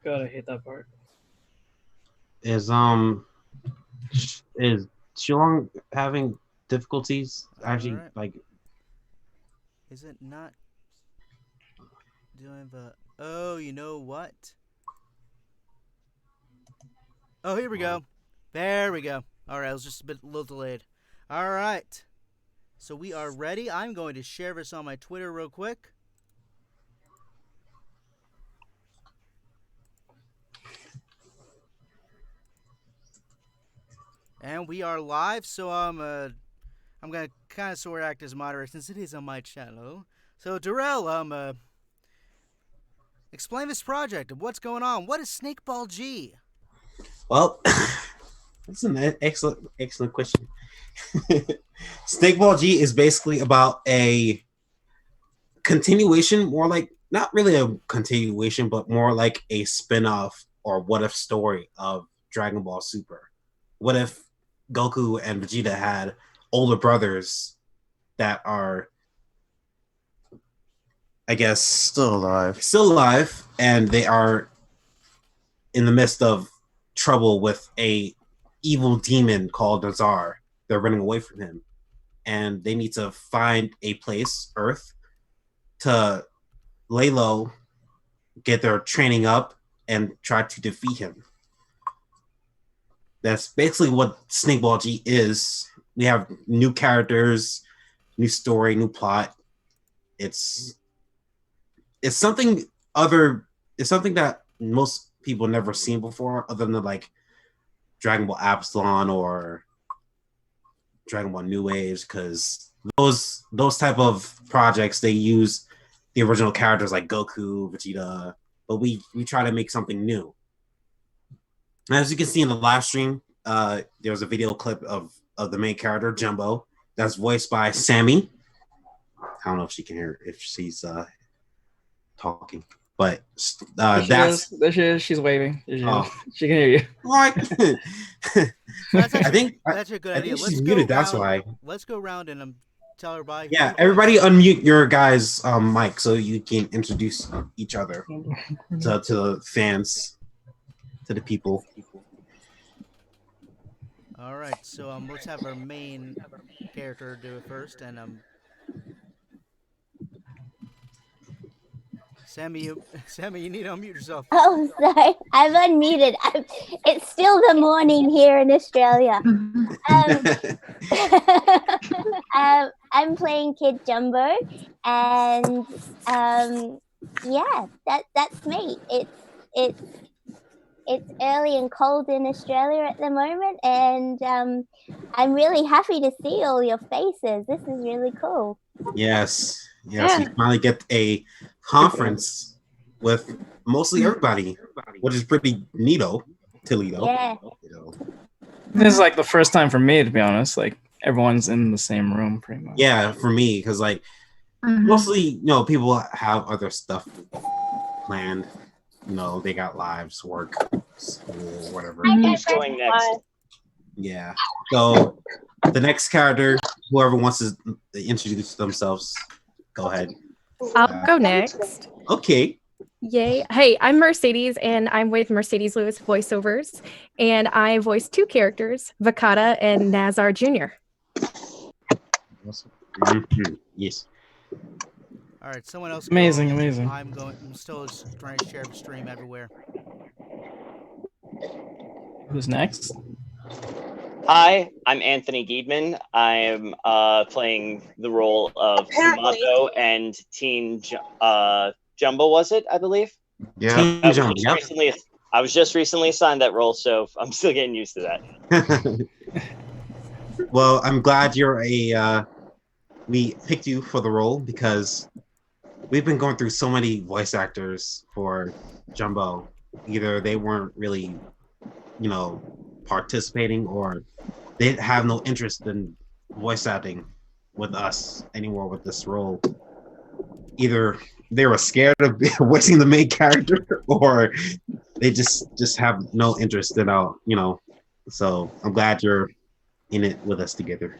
God, I hate that part. Is is Shillong having difficulties? Actually, Alright. like, Is it not doing the... Oh, you know what? Oh, here we go. There we go. Alright, it was just a little delayed. Alright. So we are ready. I'm going to share this on my Twitter real quick. And we are live, so I'm gonna kind of sort of act as moderator since it is on my channel. So Terrell, explain this project and what's going on. What is Snakeball G? well, that's an excellent question. Snakeball G is basically about a continuation, more like not really a continuation, but more like a spin-off or what if story of Dragon Ball Super. What if Goku and Vegeta had older brothers that are, I guess, still alive, and they are in the midst of trouble with a evil demon called Nazar. They're running away from him, and they need to find a place, Earth, to lay low, get their training up, and try to defeat him. That's basically what Snakeball G is. We have new characters, new story, new plot. It's something other. It's something that most people never seen before, other than like Dragon Ball Absalon or Dragon Ball New Age, because those type of projects, they use the original characters like Goku, Vegeta, but we try to make something new. As you can see in the live stream, there was a video clip of the main character, Jumbo, that's voiced by Sammy. I don't know if she can hear, if she's talking, but There she is. She's waving. She can hear you. What? That's a good idea. She's muted. That's why. Let's go around and tell her bye. Yeah, everybody unmute your guys' mic so you can introduce each other to the fans, to the people. All right, so let's have our main character do it first, and Sammy, you need to unmute yourself. Oh, sorry, I'm unmuted. It's still the morning here in Australia. I'm playing Kid Jumbo, and yeah, that's me. It's early and cold in Australia at the moment, and I'm really happy to see all your faces. This is really cool. Yes. We finally get a conference with mostly everybody, which is pretty neato. Toledo. Yeah. This is like the first time for me, to be honest. Like everyone's in the same room, pretty much. Yeah, for me, because like mostly, people have other stuff planned. They got lives, work, school, whatever. Who's going next? Yeah. So the next character, whoever wants to introduce themselves, go ahead. I'll go next. Okay. Yay. Hey, I'm Mercedes, and I'm with Mercedes Lewis Voiceovers, and I voice two characters, Vakata and Nazar Jr. Yes. All right, someone else. Amazing. I'm still trying to share the stream everywhere. Who's next? Hi, I'm Anthony Giedman. I'm playing the role of Mako and Teen Jumbo, was it, I believe? Yeah. I was just recently assigned that role, so I'm still getting used to that. Well, I'm glad we picked you for the role, because we've been going through so many voice actors for Jumbo. Either they weren't really, participating, or they have no interest in voice acting with us anymore with this role. Either they were scared of voicing the main character, or they just have no interest in So I'm glad you're in it with us together.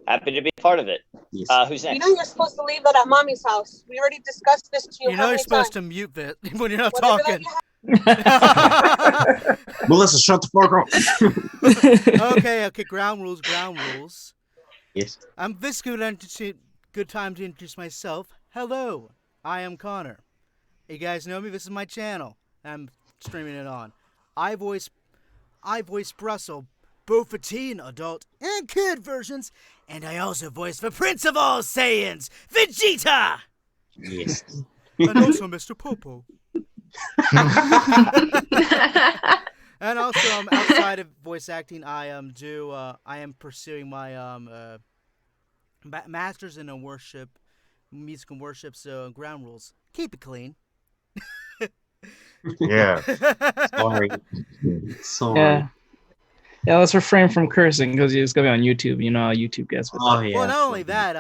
Happy to be a part of it. Yes. Who's next? You're supposed to leave that at mommy's house. We already discussed this. You're supposed to mute that when you're not talking. Melissa, shut the fuck up. Okay. Ground rules. Yes. This is good time to introduce myself. Hello, I am Connor. You guys know me. This is my channel. I'm streaming it on. I voice Brussel, both for teen, adult, and kid versions, and I also voice the Prince of All Saiyans, Vegeta, Yes. and also Mr. Popo. And also, outside of voice acting, I am pursuing my masters in music and worship. So ground rules: keep it clean. Yeah. Sorry. Sorry. Yeah. Yeah, let's refrain from cursing because it's gonna be on YouTube. You know how YouTube gets with Oh that. yeah. Well, not only that,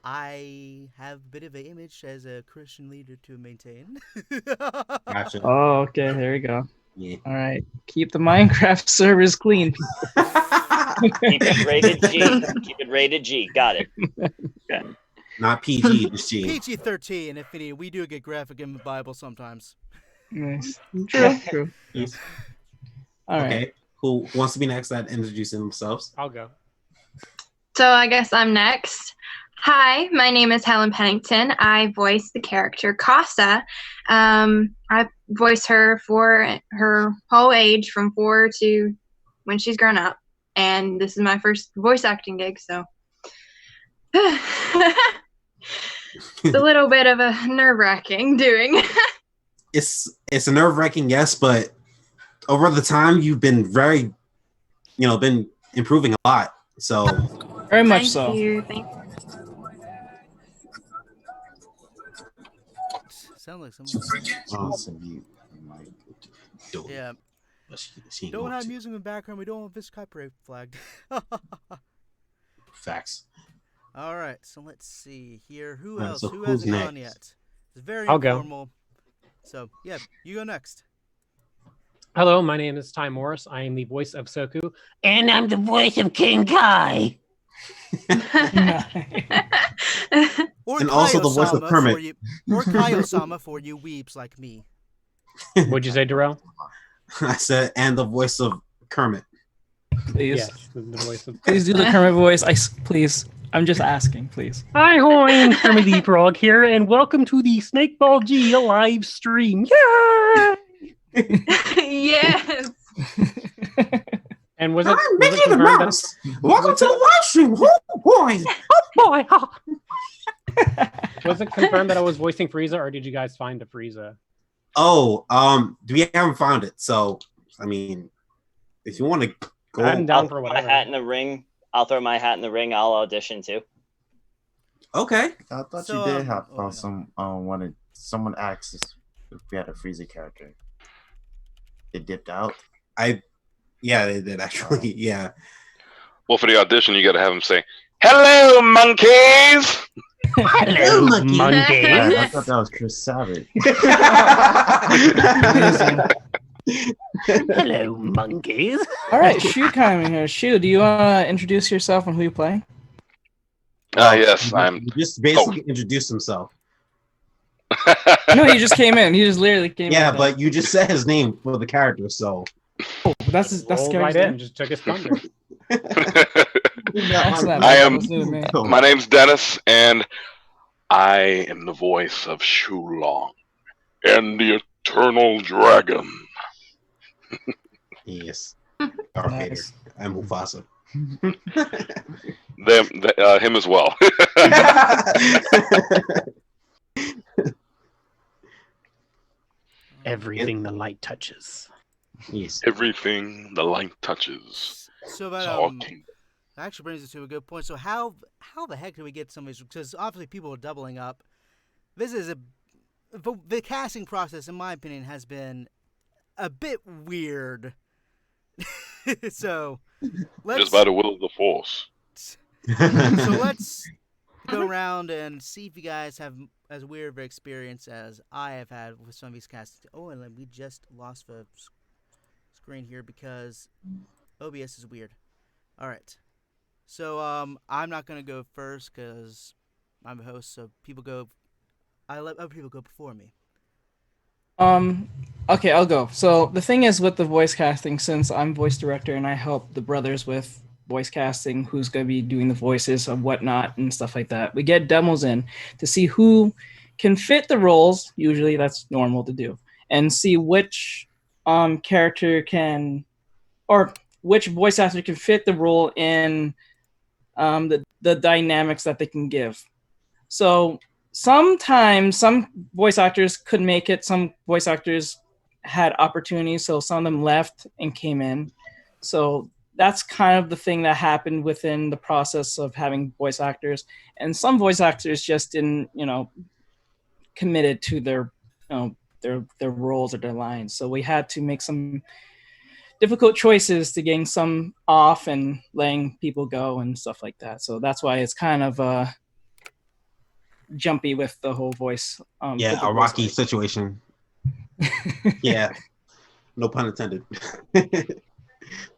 I have a bit of an image as a Christian leader to maintain. Gotcha. Oh, okay, there we go. Yeah. All right, keep the Minecraft servers clean. Keep it rated G. Keep it rated G. Got it. Not PG, just G. PG-13, if any. We do get graphic in the Bible sometimes. Nice. True. Yes. All right. Okay. Who wants to be next at introducing themselves? I'll go. So I guess I'm next. Hi, my name is Helen Pennington. I voice the character Casa. I voice her for her whole age from 4 to when she's grown up. And this is my first voice acting gig, so it's a little bit of a nerve-wracking doing. It's a nerve-wracking, yes, but over the time you've been been improving a lot. So Very much Thank so. you. Thank you. Sound like someone. awesome. Yeah. She ain't Don't going have to. music in the background. We don't want this copyright flagged. Facts. All right, so let's see here. Who All right, else? so Who who's hasn't gone next? yet? It's very I'll go. informal. So yeah, you go next. Hello, my name is Ty Morris. I am the voice of Soku. And I'm the voice of King Kai. Or And also the voice of Kaiosama Kermit. for you, or Kaiosama for you weeps like me. What'd you say, Terrell? I said, and the voice of Kermit. Please, Yes, the voice of. please do the Kermit voice. Please. I'm just asking, please. Hi, I'm Kermit the Frog here, and welcome to the Snakeball G live stream. Yay! Yes. And was it I'm confirmed Mickey that? Mouse. Welcome to the live stream. Oh boy. Boy, was it confirmed that I was voicing Frieza, or did you guys find a Frieza? Oh, we haven't found it. So, I mean, if you want to go, I'm down I'll for throw my whatever. hat in the ring. I'll throw my hat in the ring. I'll audition too. okay. I thought So, you did have oh, some someone asked us if we had a Frieza character. It dipped out. Yeah, they did actually. Yeah. Well, for the audition, you got to have them say, "Hello, monkeys." Hello, Man, I monkey. thought that was Chris Savage. Hello, monkeys. All right, Shu coming here. Shu, do you want to introduce yourself and who you're playing? Yes, He I'm. just basically introduced himself. No, he just came in. He just literally came in. Yeah, but you just said his name for the character, so that's Rolled scary. right in, just took his thunder. Excellent. I am- Let's do it, man. My name's Dennis, and I am the voice of Shulong and the Eternal Dragon. yes. Darth Vader. Nice. I'm Mufasa. Him as well. Everything the light touches. yes. Everything the light touches. So It's that all king. actually brings us to a good point. So how the heck do we get some of these? Because obviously people are doubling up. This is the casting process, in my opinion, has been a bit weird. So let's Just by the will of the Force. so let's go around and see if you guys have as weird of an experience as I have had with some of these casts. Oh, and then we just lost the screen here because OBS is weird. All right. So I'm not gonna go first because I'm a host. So people go. I let other people go before me. Okay, I'll go. So the thing is with the voice casting, since I'm voice director and I help the brothers with voice casting, who's going to be doing the voices of whatnot and stuff like that, we get demos in to see who can fit the roles. Usually that's normal to do, and see which character can, or which voice actor can fit the role in the dynamics that they can give. So sometimes some voice actors could make it. Some voice actors had opportunities, so some of them left and came in. So that's kind of the thing that happened within the process of having voice actors. And some voice actors just didn't, committed to their, their roles or their lines. So we had to make some difficult choices to getting some off and letting people go and stuff like that. So that's why it's kind of jumpy with the whole voice. Yeah, a rocky situation. Yeah, no pun intended.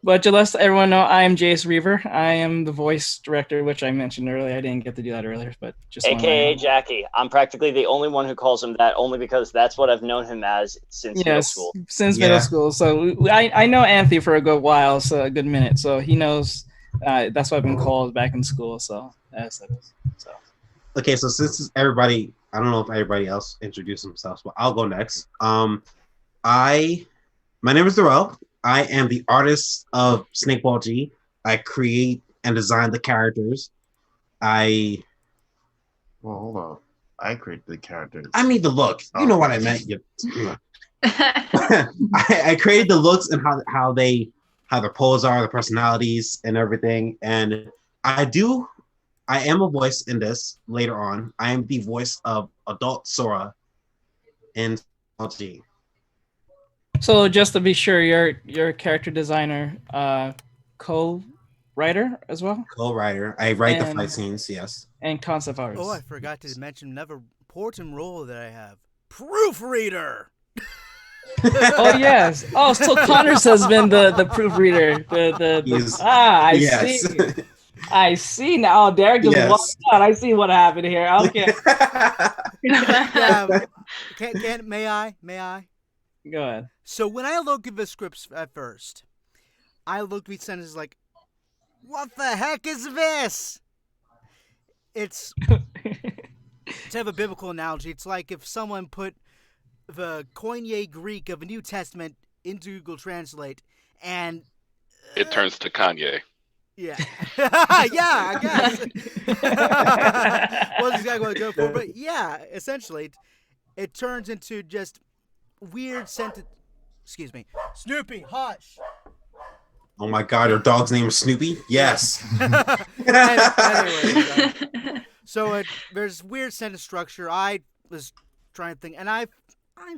But to let everyone know, I am Jace Reaver. I am the voice director, which I mentioned earlier. I didn't get to do that earlier, but just AKA Jackie. I'm practically the only one who calls him that, only because that's what I've known him as since middle school. Since middle school. So I know Anthony for a good while, so a good minute. So he knows that's what I've been called back in school. So that's it. So. Okay, so since everybody, I don't know if everybody else introduced themselves, but I'll go next. My name is Terrell. I am the artist of Snakeball G. I create and design the characters. Well, hold on. I create the characters. I mean the look. You know what I meant. I created the looks and how their poses are, the personalities, and everything. And I am a voice in this later on. I am the voice of adult Sora in G. So just to be sure, you're a character designer, co-writer as well? Co-writer. I write the fight scenes, yes. And concept art. Oh, I forgot to mention another important role that I have. Proofreader! Oh yes. Oh, so Connors has been the proofreader. See. I see now. Derek just walked out. I see what happened here. Okay. May I? Go ahead. So when I look at the scripts at first, I look at these sentences like, what the heck is this? It's to have a biblical analogy, it's like if someone put the Koine Greek of the New Testament into Google Translate and it turns to Kanye. Yeah. Yeah, I guess. Wasn't exactly what I go for, but yeah, essentially it turns into just weird sentence. Excuse me. Snoopy, hush. Oh my God, her dog's name is Snoopy? Yes. Anyways, so there's weird sentence structure. I was trying to think, and I'm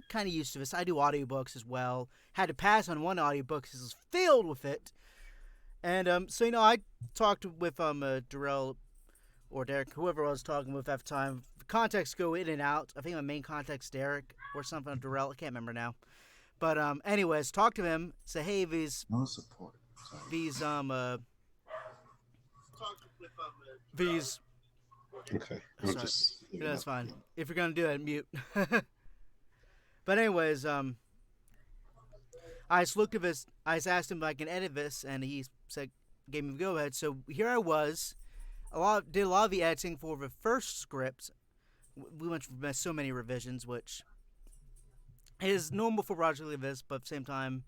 kind of used to this. I do audiobooks as well. Had to pass on one audiobook because it was filled with it. And so I talked with Terrell or Derek, whoever I was talking with at the time. The contacts go in and out. I think my main contact's Derek or something. Terrell, I can't remember now. But anyways, talk to him. Say, hey, these Okay. Sorry. That's fine. If you're gonna do that, mute. But anyways, I just looked at this. I just asked him if I can edit this, and he said, gave me the go ahead. So here I was, did a lot of the editing for the first script. We went through so many revisions, which is normal for projects like this, but at the same time,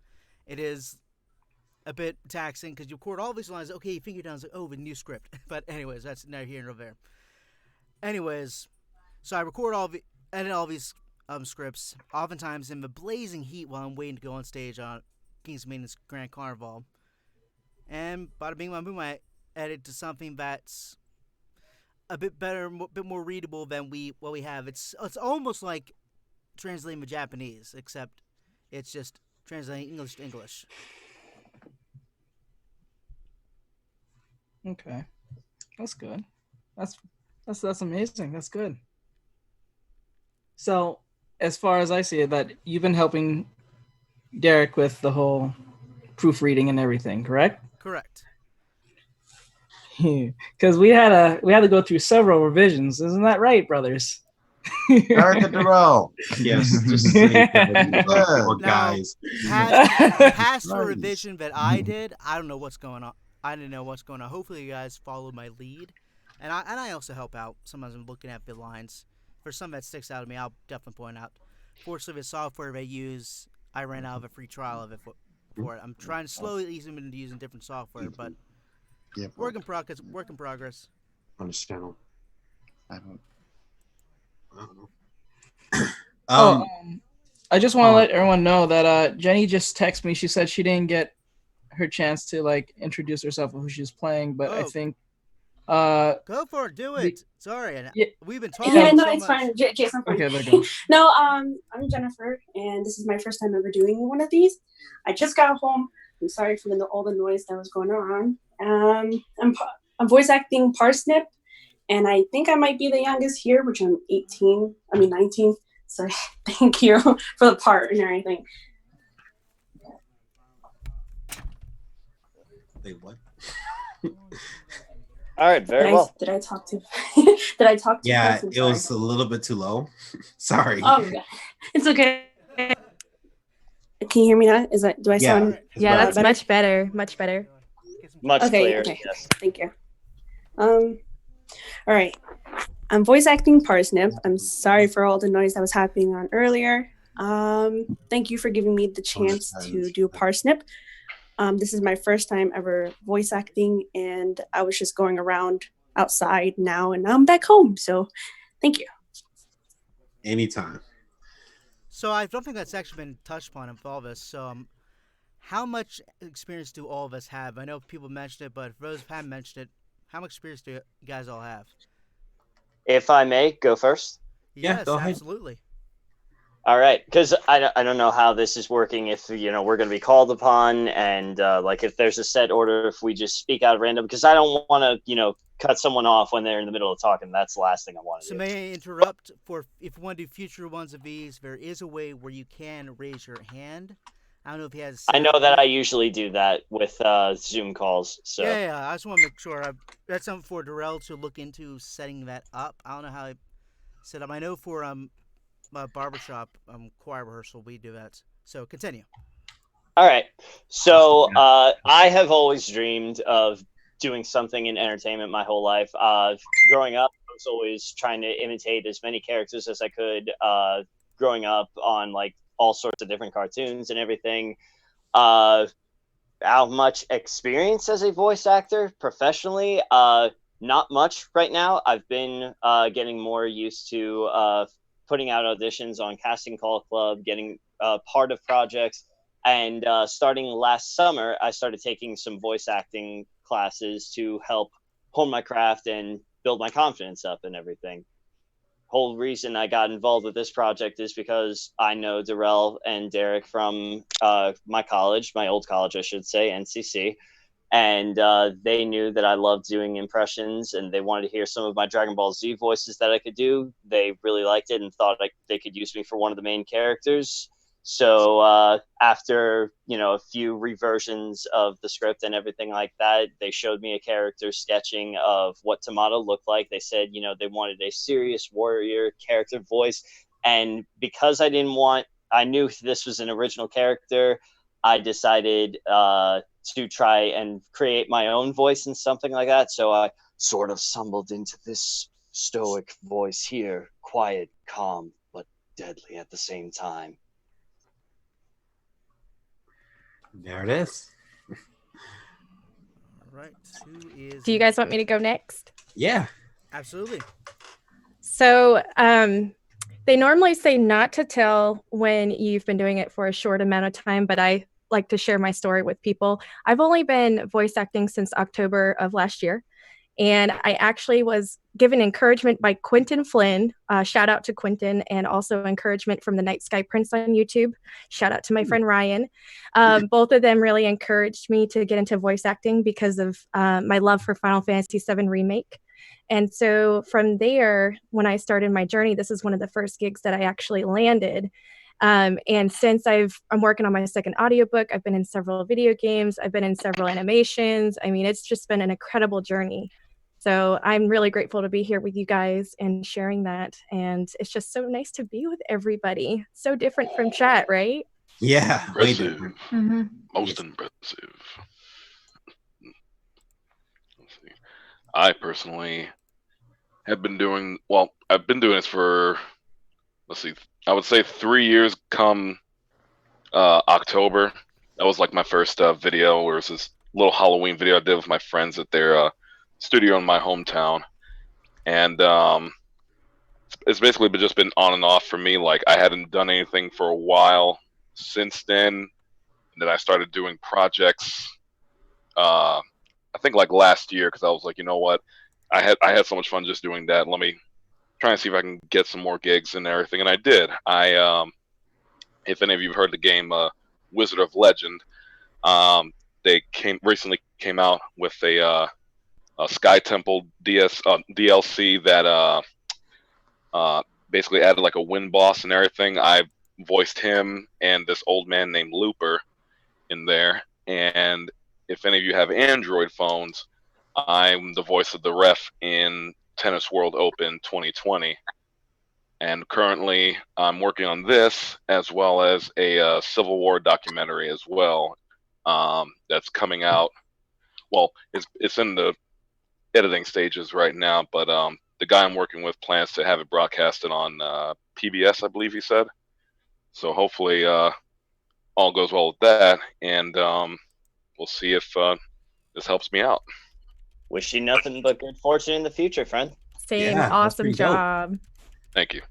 it is a bit taxing because you record all these lines. Okay, you think you're done. It's like, oh, the new script. But anyways, that's neither here nor there. Anyways, so I edit all these scripts, oftentimes in the blazing heat while I'm waiting to go on stage on King's Maintenance Grand Carnival. And bada bing, bada boom, I edit to something that's a bit better, a bit more readable than what we have. It's almost like translating the Japanese, except it's just translating English to English. Okay, that's good. That's amazing. That's good. So, as far as I see it, that you've been helping Derek with the whole proofreading and everything, correct? Correct. Because we had to go through several revisions, isn't that right, brothers? Character Terrell. Yes, just say Yeah. or Now, guys. past the Nice. revision that I did, I don't know what's going on. I didn't know what's going on. Hopefully, you guys follow my lead, and I also help out. Sometimes I'm looking at vid lines. For some that sticks out to me, I'll definitely point out. Fortunately, the software they use, I ran out of a free trial of it for it. I'm trying to slowly ease them into using different software, but Yeah, work in progress. Work in progress. On this channel. I don't. I don't know. Oh, I just want to hold on. let everyone know that Jenny just texted me. She said she didn't get her chance to like introduce herself and who she's playing, but I Oh. think Go for it. Do it. Sorry, and yeah. we've been talking Yeah, no, so it's much. fine. Jason, fine. Okay, there you go. No, I'm Jennifer, and this is my first time ever doing one of these. I just got home. I'm sorry for all the noise that was going on. I'm voice acting Parsnip, and I think I might be the youngest here, which I'm 19. So thank you for the part and everything. Wait, what? All right, very well. Did I talk to? Did I talk to? Yeah, it was a little bit too low. Sorry. Oh, yeah. It's okay. Can you hear me now? Do I sound? Yeah, that's better? much better. Much better. Much clearer. Okay. Yes. Thank you. All right. I'm voice acting Parsnip. I'm sorry for all the noise that was happening on earlier. Thank you for giving me the chance to do Parsnip. This is my first time ever voice acting, and I was just going around outside now, and now I'm back home. So, thank you. Anytime. So I don't think that's actually been touched upon in all of us. So, how much experience do all of us have? I know people mentioned it, but for those who haven't mentioned it, how much experience do you guys all have? If I may go first. Yes, go ahead. absolutely. All right, because I don't know how this is working. If we're going to be called upon, and like if there's a set order, if we just speak out at random, because I don't want to cut someone off when they're in the middle of talking. That's the last thing I want to So do. may I interrupt for if you want to do future ones of these? There is a way where you can raise your hand. I don't know if he has. I know that I usually do that with Zoom calls. So Yeah. I just want to make sure. That's something for Terrell to look into setting that up. I don't know how I set up. I know for my barbershop choir rehearsal we do that. So continue. all right. So I have always dreamed of doing something in entertainment my whole life. Growing up, I was always trying to imitate as many characters as I could. Growing up on like all sorts of different cartoons and everything. How much experience as a voice actor professionally? Not much right now. I've been getting more used to putting out auditions on Casting Call Club, getting part of projects. And starting last summer, I started taking some voice acting classes to help hone my craft and build my confidence up and everything. Whole reason I got involved with this project is because I know Terrell and Derek from my college, my old college, I should say, NCC. And they knew that I loved doing impressions, and they wanted to hear some of my Dragon Ball Z voices that I could do. They really liked it and thought they could use me for one of the main characters. So after a few reversions of the script and everything like that, they showed me a character sketching of what Tomato looked like. They said they wanted a serious warrior character voice, and because I knew this was an original character, I decided to try and create my own voice and something like that. So I sort of stumbled into this stoic voice here, quiet, calm, but deadly at the same time. There it is. All right. Who is? Do you guys want me to go next? Yeah. Absolutely. So they normally say not to tell when you've been doing it for a short amount of time, but I like to share my story with people. I've only been voice acting since October of last year. And I actually was given encouragement by Quentin Flynn. Shout out to Quentin, and also encouragement from the Night Sky Prince on YouTube. Shout out to my friend Ryan. Both of them really encouraged me to get into voice acting because of my love for Final Fantasy VII Remake. And so from there, when I started my journey, this is one of the first gigs that I actually landed. And since I'm working on my second audiobook, I've been in several video games, I've been in several animations. I mean, it's just been an incredible journey. So I'm really grateful to be here with you guys and sharing that. And it's just so nice to be with everybody. So different from chat, right? Yeah, way Impressive. different. Mm-hmm. Most impressive. Let's see. I personally have been doing, well, I've been doing this for, let's see, I would say 3 years come October. That was like my first video, where it's this little Halloween video I did with my friends at their studio in my hometown. And it's basically just been on and off for me. Like, I hadn't done anything for a while since then. And then I started doing projects, I think like last year, because I was like, you know what? I had so much fun just doing that. Let me try and see if I can get some more gigs and everything. And I did. If any of you have heard the game Wizard of Legend, they recently came out with a Sky Temple DLC that basically added like a wind boss and everything. I voiced him and this old man named Looper in there. And if any of you have Android phones, I'm the voice of the ref in Tennis World Open 2020. And currently I'm working on this, as well as a Civil War documentary as well, that's coming out. Well, it's in the editing stages right now, but the guy I'm working with plans to have it broadcasted on PBS, I believe he said. So hopefully all goes well with that, and we'll see if this helps me out. Wish you nothing but good fortune in the future, friend. Same. Yeah, that's Awesome pretty dope. job. Thank you.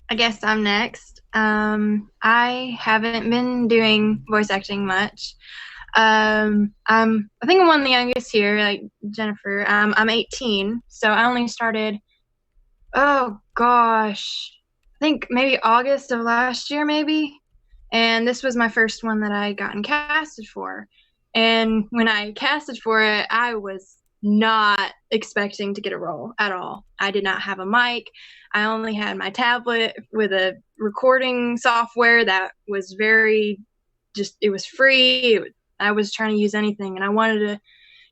I guess I'm next. I haven't been doing voice acting much. I think I'm one of the youngest here, like Jennifer. I'm 18, so I only started, oh gosh, I think maybe August of last year, maybe. And this was my first one that I gotten casted for. And when I casted for it, I was not expecting to get a role at all. I did not have a mic. I only had my tablet with a recording software that was it was free. I was trying to use anything, and I wanted to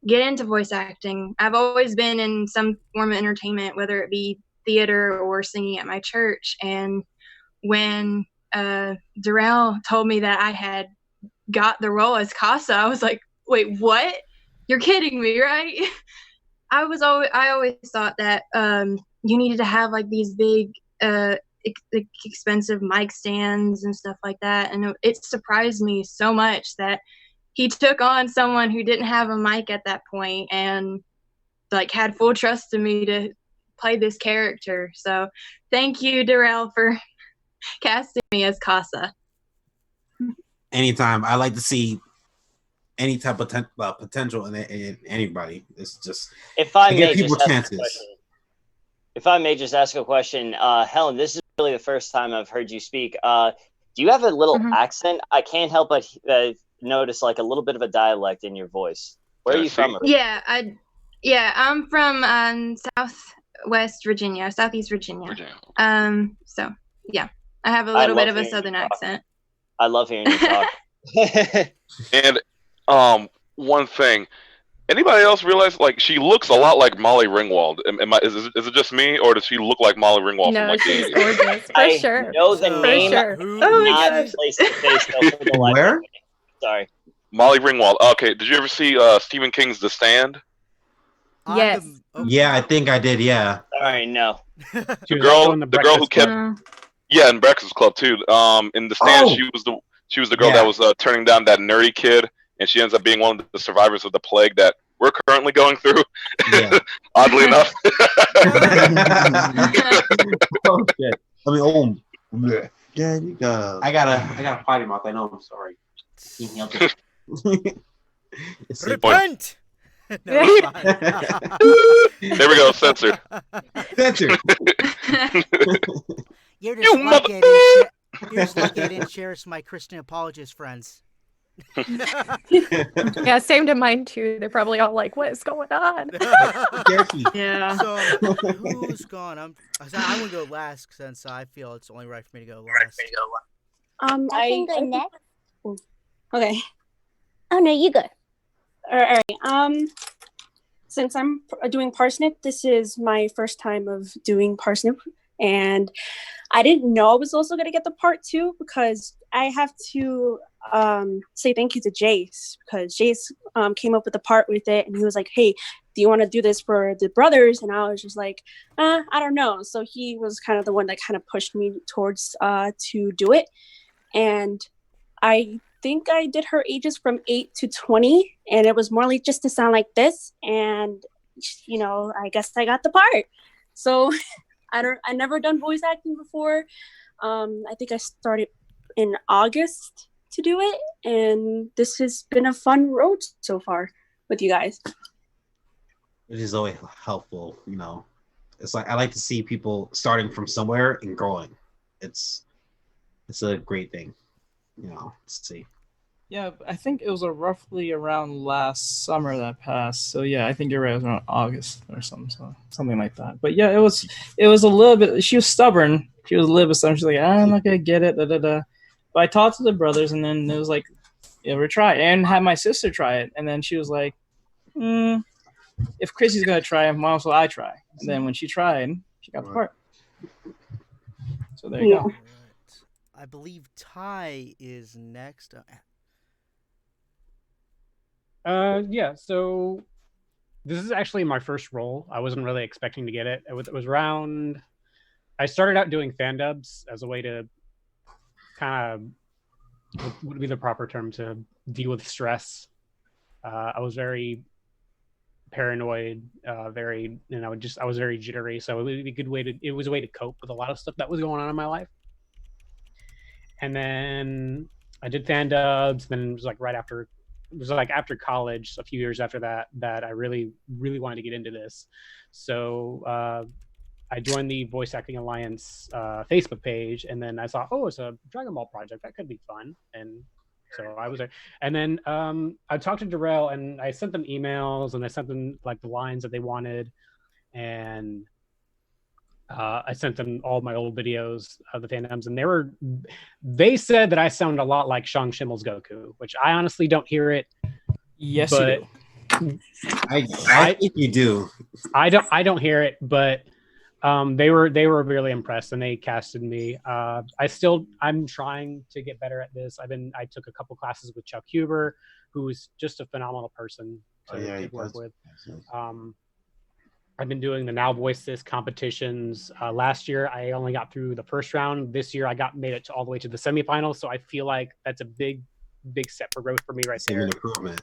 get into voice acting. I've always been in some form of entertainment, whether it be theater or singing at my church. And when Terrell told me that I had got the role as Casa, I was like, wait, what? You're kidding me, right? I always thought that you needed to have like these big expensive mic stands and stuff like that, and it surprised me so much that he took on someone who didn't have a mic at that point and like had full trust in me to play this character. So thank you, Terrell, for casting me as Casa. Anytime. I like to see any type of potential in anybody. It's just, If I give may people just ask a chances. question. If I may just ask a question, Helen, this is really the first time I've heard you speak. Do you have a little accent? I can't help but notice like a little bit of a dialect in your voice. Where are you from? Yeah, I'm from Southwest Virginia, Southeast Virginia. So yeah, I have a little bit of a Southern accent. I love hearing you talk. And one thing, anybody else realize like she looks a lot like Molly Ringwald? Is it just me, or does she look like Molly Ringwald from like the she's 80s? gorgeous, for sure. I know the name, not place to face though, for the life Where? of me. Sorry. Molly Ringwald. Okay, did you ever see Stephen King's The Stand? Yes. Yeah, I think I did. Yeah. Sorry, no. The girl who kept in Breakfast Club too. In The Stand, she was the girl that was turning down that nerdy kid, and she ends up being one of the survivors of the plague that we're currently going through. Yeah. Oddly enough. Oh shit. I mean, yeah, you go. I got a potty mouth. I know. I'm sorry. Repent. There we go. Censored. Censored. You're just lucky I didn't share some of my Christian apologist friends. Yeah, same to mine too. They're probably all like, "What is going on?" Yeah. So who's gone? I'm gonna go last since I feel it's only right for me to go last. I can go next. Okay. Oh no, you go. All right. since I'm doing Parsnip, this is my first time of doing Parsnip, and I didn't know I was also going to get the part 2 because I have to say thank you to Jace, because Jace came up with the part with it, and he was like, hey, do you want to do this for the brothers? And I was just like, I don't know. So he was kind of the one that kind of pushed me towards to do it. And I think I did her ages from 8 to 20, and it was more like just to sound like this. And, you know, I guess I got the part. So I never done voice acting before. I think I started in August to do it, and this has been a fun road so far with you guys. It is always helpful, you know. It's like I like to see people starting from somewhere and growing. It's a great thing, you know. Let's see. Yeah, I think it was roughly around last summer that passed. So yeah, I think you're right. It was around August or something like that. But yeah, it was a little bit. She was stubborn. She was a little bit stubborn. She's like, I'm not gonna get it. Da, da, da. But I talked to the brothers, and then it was like, yeah, we're trying. And had my sister try it, and then she was like, if Chrissy's gonna try, might as well I try. And then when she tried, she got the part. So there you go. All right. I believe Ty is next. Yeah, so this is actually my first role. I wasn't really expecting to get it. It was around. I started out doing fan dubs as a way to kind of, what would be the proper term, to deal with stress. I was very paranoid, I was very jittery. So it would be a good way it was a way to cope with a lot of stuff that was going on in my life. And then I did fan dubs. Then it was like after college, a few years after that I really, really wanted to get into this. So I joined the Voice Acting Alliance Facebook page, and then I saw, it's a Dragon Ball project. That could be fun. And so I was there. And then I talked to Terrell, and I sent them emails, and I sent them like the lines that they wanted. And I sent them all my old videos of the fandoms, and they said that I sound a lot like Shang Schimmel's Goku, which I honestly don't hear it. Yes, you do. I think you do. I don't hear it, but they were really impressed, and they casted me. I'm trying to get better at this. I took a couple classes with Chuck Huber, who's just a phenomenal person to work with. I've been doing the Now Voice This competitions. Last year, I only got through the first round. This year, I made it all the way to the semifinals. So I feel like that's a big step for growth for me right there. Improvement.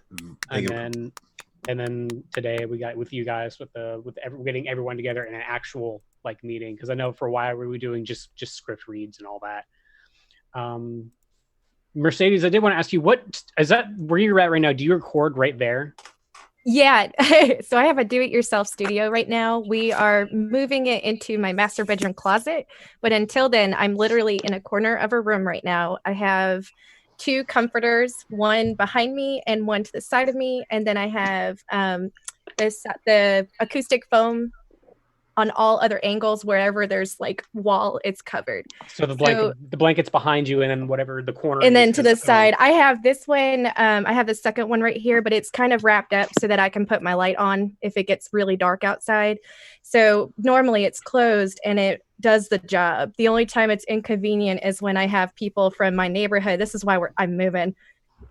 And then today we got with you guys with getting everyone together in an actual like meeting, because I know for a while we were doing just script reads and all that. Mercedes, I did want to ask you, what is that where you're at right now? Do you record right there? Yeah, so I have a do-it-yourself studio right now. We are moving it into my master bedroom closet, but until then, I'm literally in a corner of a room right now. I have 2 comforters, one behind me and one to the side of me, and then I have the acoustic foam on all other angles. Wherever there's like wall, it's covered. So the blanket's behind you, and then whatever the corner. And then to the side, I have this one. I have the second one right here, but it's kind of wrapped up so that I can put my light on if it gets really dark outside. So normally it's closed and it does the job. The only time it's inconvenient is when I have people from my neighborhood. This is why I'm moving.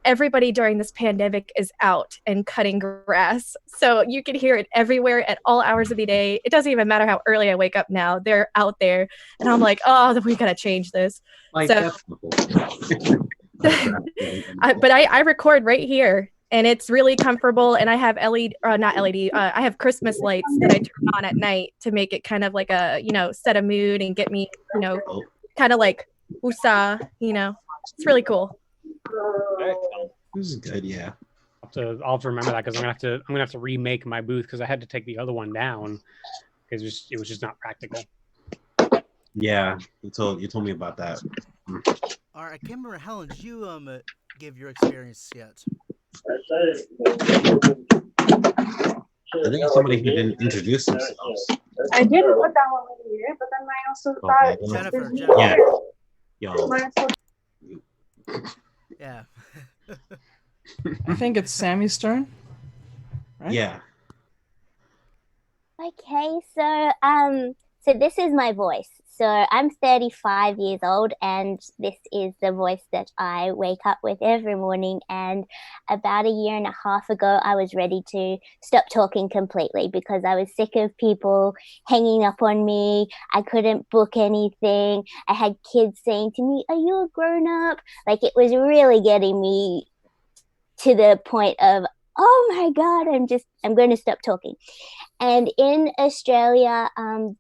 Everybody during this pandemic is out and cutting grass. So you can hear it everywhere at all hours of the day. It doesn't even matter how early I wake up now. They're out there. And I'm like, we got to change this. But I record right here, and it's really comfortable. And I have I have Christmas lights that I turn on at night to make it kind of like a, set a mood and get me, kind of like USA, it's really cool. This is good, yeah. I'll have to remember that, because I'm gonna have to remake my booth, because I had to take the other one down because it was just not practical. Yeah, you told me about that. All right, I can't remember, Helen, did you give your experience yet? I think somebody who didn't introduce themselves. I did put that one in here, but then I also thought Jennifer. Yeah. Yo. Yeah. I think it's Sammy's turn. Right? Yeah. Okay, so this is my voice. So I'm 35 years old, and this is the voice that I wake up with every morning. And about a year and a half ago, I was ready to stop talking completely because I was sick of people hanging up on me. I couldn't book anything. I had kids saying to me, "Are you a grown up?" Like it was really getting me to the point of, oh my God, I'm going to stop talking. And in Australia,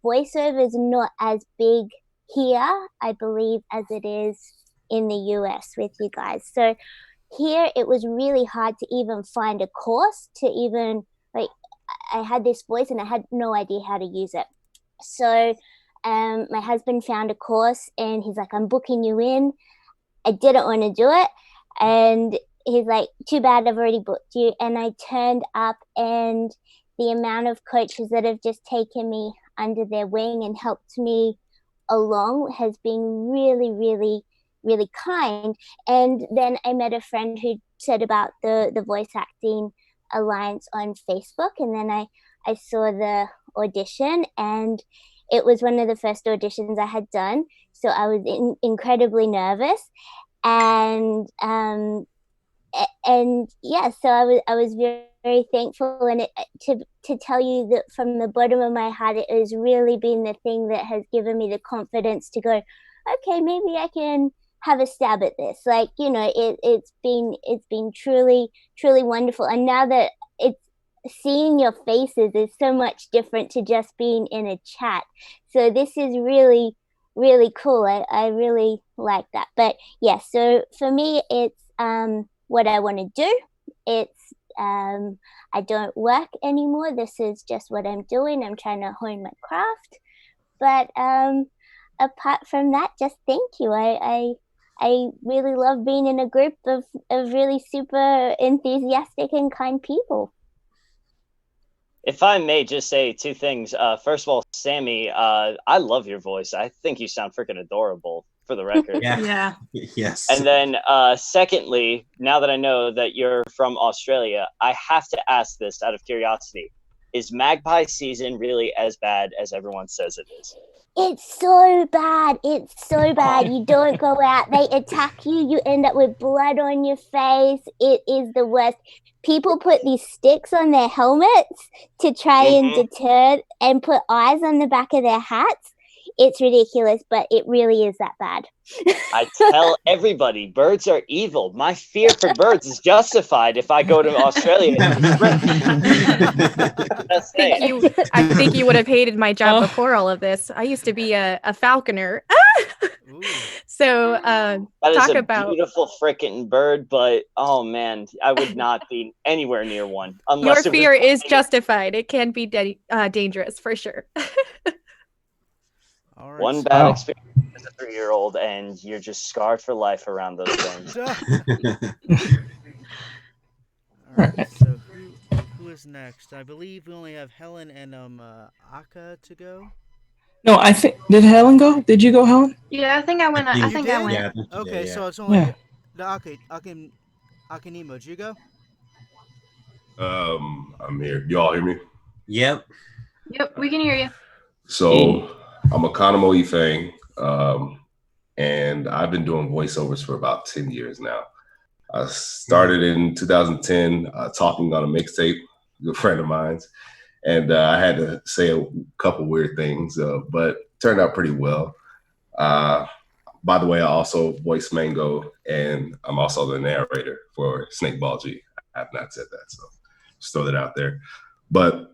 voiceover is not as big here, I believe, as it is in the US with you guys. So here it was really hard to even find a course to even, like, I had this voice and I had no idea how to use it. So my husband found a course and he's like, I'm booking you in. I didn't want to do it. And he's like, too bad, I've already booked you. And I turned up, and the amount of coaches that have just taken me under their wing and helped me along has been really, really, really kind. And then I met a friend who said about the Voice Acting Alliance on Facebook. And then I saw the audition, and it was one of the first auditions I had done. So I was incredibly nervous. And yeah, so I was very, very thankful, and to tell you that from the bottom of my heart, it has really been the thing that has given me the confidence to go, okay, maybe I can have a stab at this. Like, you know, it's been truly, truly wonderful. And now that it's seeing your faces is so much different to just being in a chat. So this is really, really cool. I really like that. But yeah, so for me, it's what I want to do. It's I don't work anymore. This is just what I'm doing. I'm trying to hone my craft. But apart from that, just thank you. I really love being in a group of really super enthusiastic and kind people. If I may just say two things. First of all, Sammy, I love your voice. I think you sound freaking adorable, for the record. Yeah. Yes. And then secondly, now that I know that you're from Australia, I have to ask this out of curiosity. Is magpie season really as bad as everyone says it is? It's so bad. It's so bad. You don't go out. They attack you. You end up with blood on your face. It is the worst. People put these sticks on their helmets to try and deter, and put eyes on the back of their hats. It's ridiculous, but it really is that bad. I tell everybody, birds are evil. My fear for birds is justified if I go to Australia. I think you would have hated my job before all of this. I used to be a falconer. So that talk is a about beautiful freaking bird, but oh man, I would not be anywhere near one. Your Unless fear is justified. It can be dangerous for sure. All right. One bad experience as a 3-year-old, and you're just scarred for life around those things. All right. So who is next? I believe we only have Helen and Aka to go. No, I think did Helen go? Did you go, Helen? Yeah, I think I went. I think I went. Yeah, I think you Okay, did, yeah. so it's only Yeah. the Akanemo. Did you go? I'm here. Y'all hear me? Yep. Yep, we can hear you. So I'm a Kanamo Ifang, and I've been doing voiceovers for about 10 years now. I started in 2010 talking on a mixtape, a good friend of mine's, and I had to say a couple weird things, but turned out pretty well. By the way, I also voice Mango, and I'm also the narrator for Snake Ball G. I have not said that, so just throw that out there. But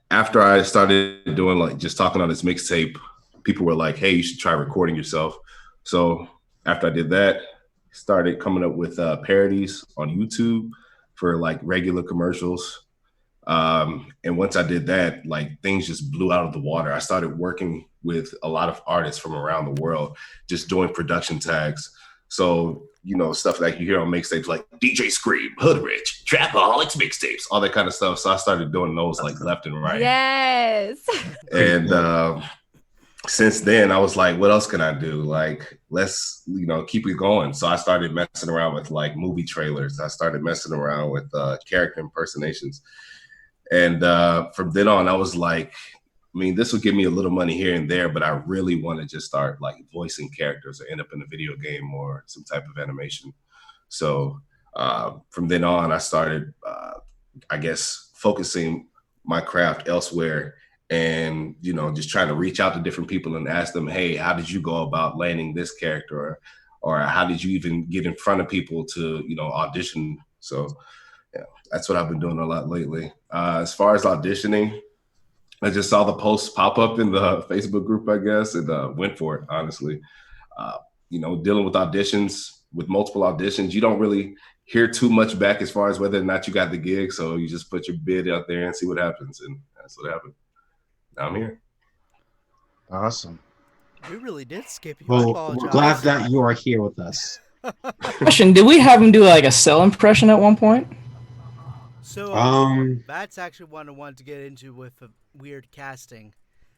after I started doing like just talking on this mixtape, people were like, hey, you should try recording yourself. So after I did that, started coming up with parodies on YouTube for like regular commercials. And once I did that, like things just blew out of the water. I started working with a lot of artists from around the world, just doing production tags. So, you know, stuff like you hear on mixtapes like DJ Scream, Hood Rich, Trapaholics mixtapes, all that kind of stuff. So I started doing those like left and right. Yes. And since then, I was like, what else can I do? Like, let's, you know, keep it going. So I started messing around with like movie trailers. I started messing around with character impersonations. And from then on, I was like, I mean, this will give me a little money here and there, but I really want to just start like voicing characters or end up in a video game or some type of animation. So from then on, I started, I guess, focusing my craft elsewhere and, you know, just trying to reach out to different people and ask them, hey, how did you go about landing this character? Or how did you even get in front of people to, you know, audition? So yeah, that's what I've been doing a lot lately. As far as auditioning, I just saw the post pop up in the Facebook group, I guess, and went for it, honestly. Uh, you know, dealing with auditions, with multiple auditions, you don't really hear too much back as far as whether or not you got the gig. So you just put your bid out there and see what happens. And that's what happened. Now I'm here. Awesome. We really did skip you. I Well, apologize. we're glad that you are here with us. Question: did we have him do like a cell impression at one point? So that's actually one I wanted to get into with weird casting.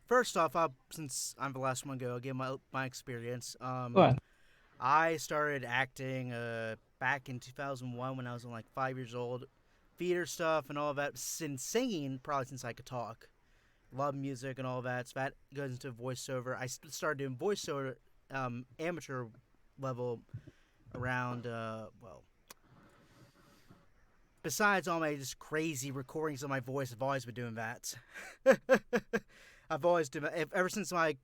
First off, since I'm the last one to go, I'll give my experience. Go ahead. I started acting back in 2001 when I was like 5 years old. Theater stuff and all that. Since singing, probably since I could talk. Love music and all that. So that goes into voiceover. I started doing voiceover amateur level around, besides all my just crazy recordings of my voice, I've always been doing that. I've always done it. Ever since my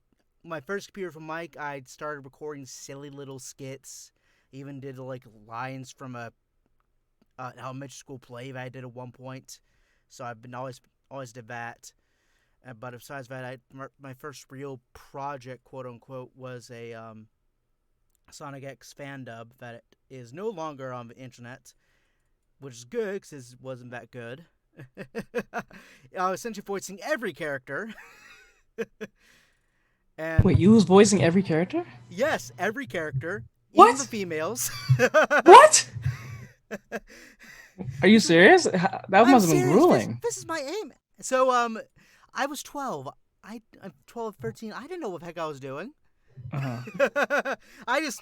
first computer from Mike, I started recording silly little skits. Even did like lines from a elementary school play that I did at one point. So I've been always did that. But besides that, my first real project, quote unquote, was a Sonic X fan dub that is no longer on the internet, which is good because it wasn't that good. I was essentially voicing every character. And wait, you was voicing every character? Yes, every character. What? Even the females. What? Are you serious? That must have been grueling. This is my aim. So, I was 12. I'm 12, 13. I didn't know what the heck I was doing. Uh-huh. I just,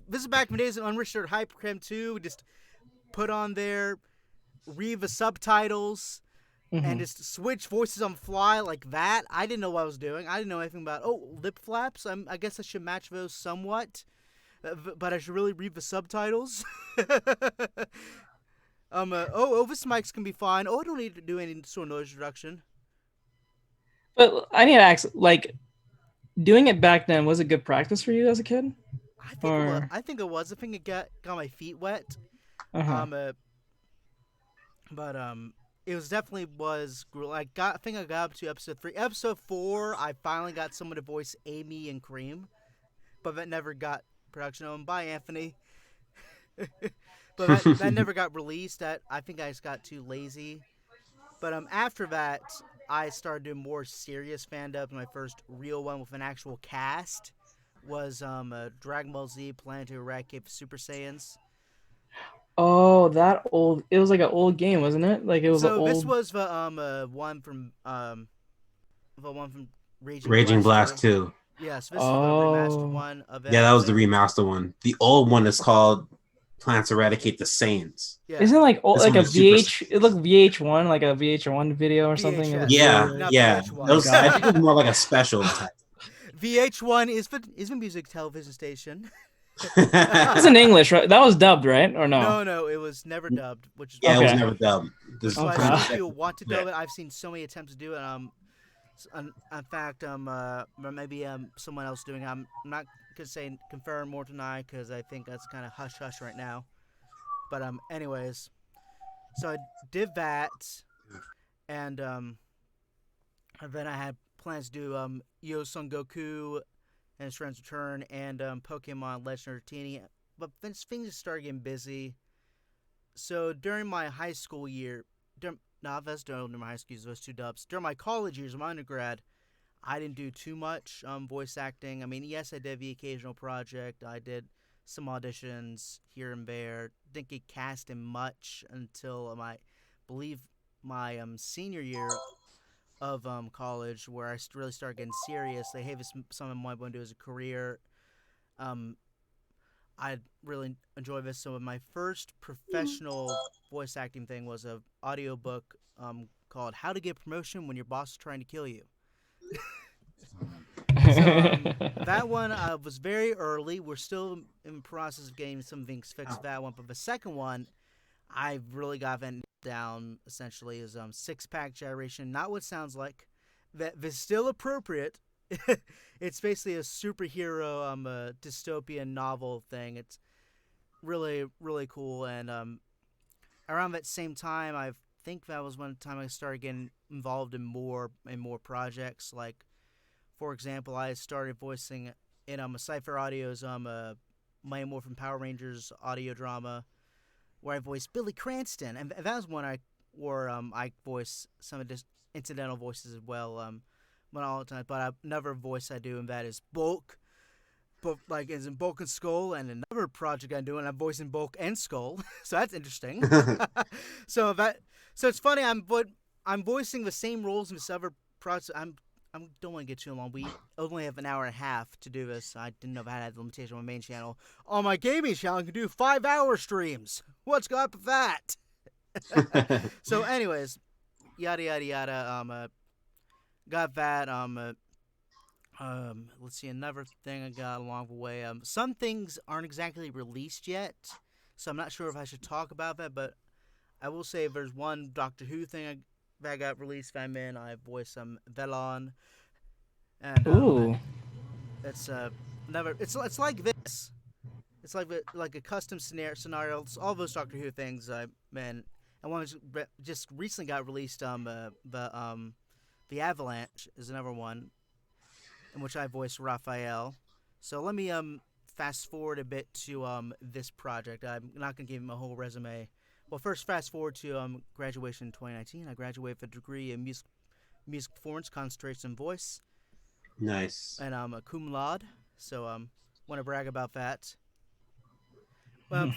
this is back in the days of Unrestricted Hypercam 2. We just put on there, read the subtitles, and just switch voices on the fly like that. I didn't know what I was doing. I didn't know anything about, lip flaps. I guess I should match those somewhat. But I should really read the subtitles. This mics can be fine. I don't need to do any sort of noise reduction. But I need to ask, like, doing it back then, was it good practice for you as a kid? I think it was. I think it got my feet wet. Uh-huh. It was definitely was. I think I got up to episode 3. Episode 4, I finally got someone to voice Amy and Cream, but that never got production on. Bye, Anthony. But that never got released. I think I just got too lazy. But after that, I started doing more serious fan dubs. My first real one with an actual cast was Dragon Ball Z Planetary Eradicate the Super Saiyans. Oh, that old! It was like an old game, wasn't it? Like it was an old. So this was the one from Raging Blast 2. Yes, this is the remastered one of it. Yeah, that was the remaster one. The old one is called Plants Eradicate the Saiyans. Yeah. Isn't it like This like one a is super- VH? It looked VH1, like a VH1 video or something. It was Yeah, really- yeah. VH1. It was, I think it was more like a special type. VH1 is the music television station. It's in English, right? That was dubbed, right? Or no? No, it was never dubbed. Which is Yeah, it was Okay. never dubbed. This So is I pretty think much- people want to dub it. I've seen so many attempts to do it. In fact, maybe someone else doing it. I'm not gonna say confirm more tonight because I think that's kind of hush hush right now. But anyways, so I did that, and then I had plans to do Yo Son Goku and His Friends Return and Pokemon Legend of Artini, but then things just started getting busy. So during my high school year, that's during my high school years, those two dubs. During my college years, my undergrad, I didn't do too much voice acting. I mean, yes, I did the occasional project. I did some auditions here and there. Didn't get cast in much until I believe my senior year of college, where I really started getting serious. Like, hey, this is something I want to do as a career. I really enjoy this. So my first professional voice acting thing was a audiobook called "How to Get Promotion When Your Boss is Trying to Kill You." So that one was very early. We're still in the process of getting some things fixed for that one. But the second one, I really got that down. Essentially, is six-pack gyration. Not what it sounds like. That's still appropriate. It's basically a superhero a dystopian novel thing. It's really really cool. And around that same time, I think that was one time I started getting involved in more projects. Like, for example, I started voicing in a Cypher Audio's Mighty Morphin Power Rangers audio drama, where I voiced Billy Cranston, and that was one I voiced some of the incidental voices as well. Not all the time, but another voice I do, and that is Bulk. But like is in Bulk and Skull, and another project I do, and I'm voicing Bulk and Skull, so that's interesting. so it's funny. I'm voicing the same roles in this other project. I don't want to get too long. We only have an hour and a half to do this. I didn't know if I had the limitation on my main channel. On my gaming channel, I can do 5-hour streams. What's up with that? So, anyways, yada yada yada. Got that. Let's see, another thing I got along the way. Some things aren't exactly released yet, so I'm not sure if I should talk about that. But I will say there's one Doctor Who thing that got released that I'm in. I voice Velon, and it's never. It's like this. It's like a custom scenario. It's all those Doctor Who things I'm in. And one just recently got released. The Avalanche is another one, in which I voiced Raphael. So let me fast forward a bit to this project. I'm not gonna give him a whole resume. Well, first fast forward to graduation in 2019. I graduated with a degree in music performance, concentration, and voice. Nice. And I'm a cum laude, so want to brag about that.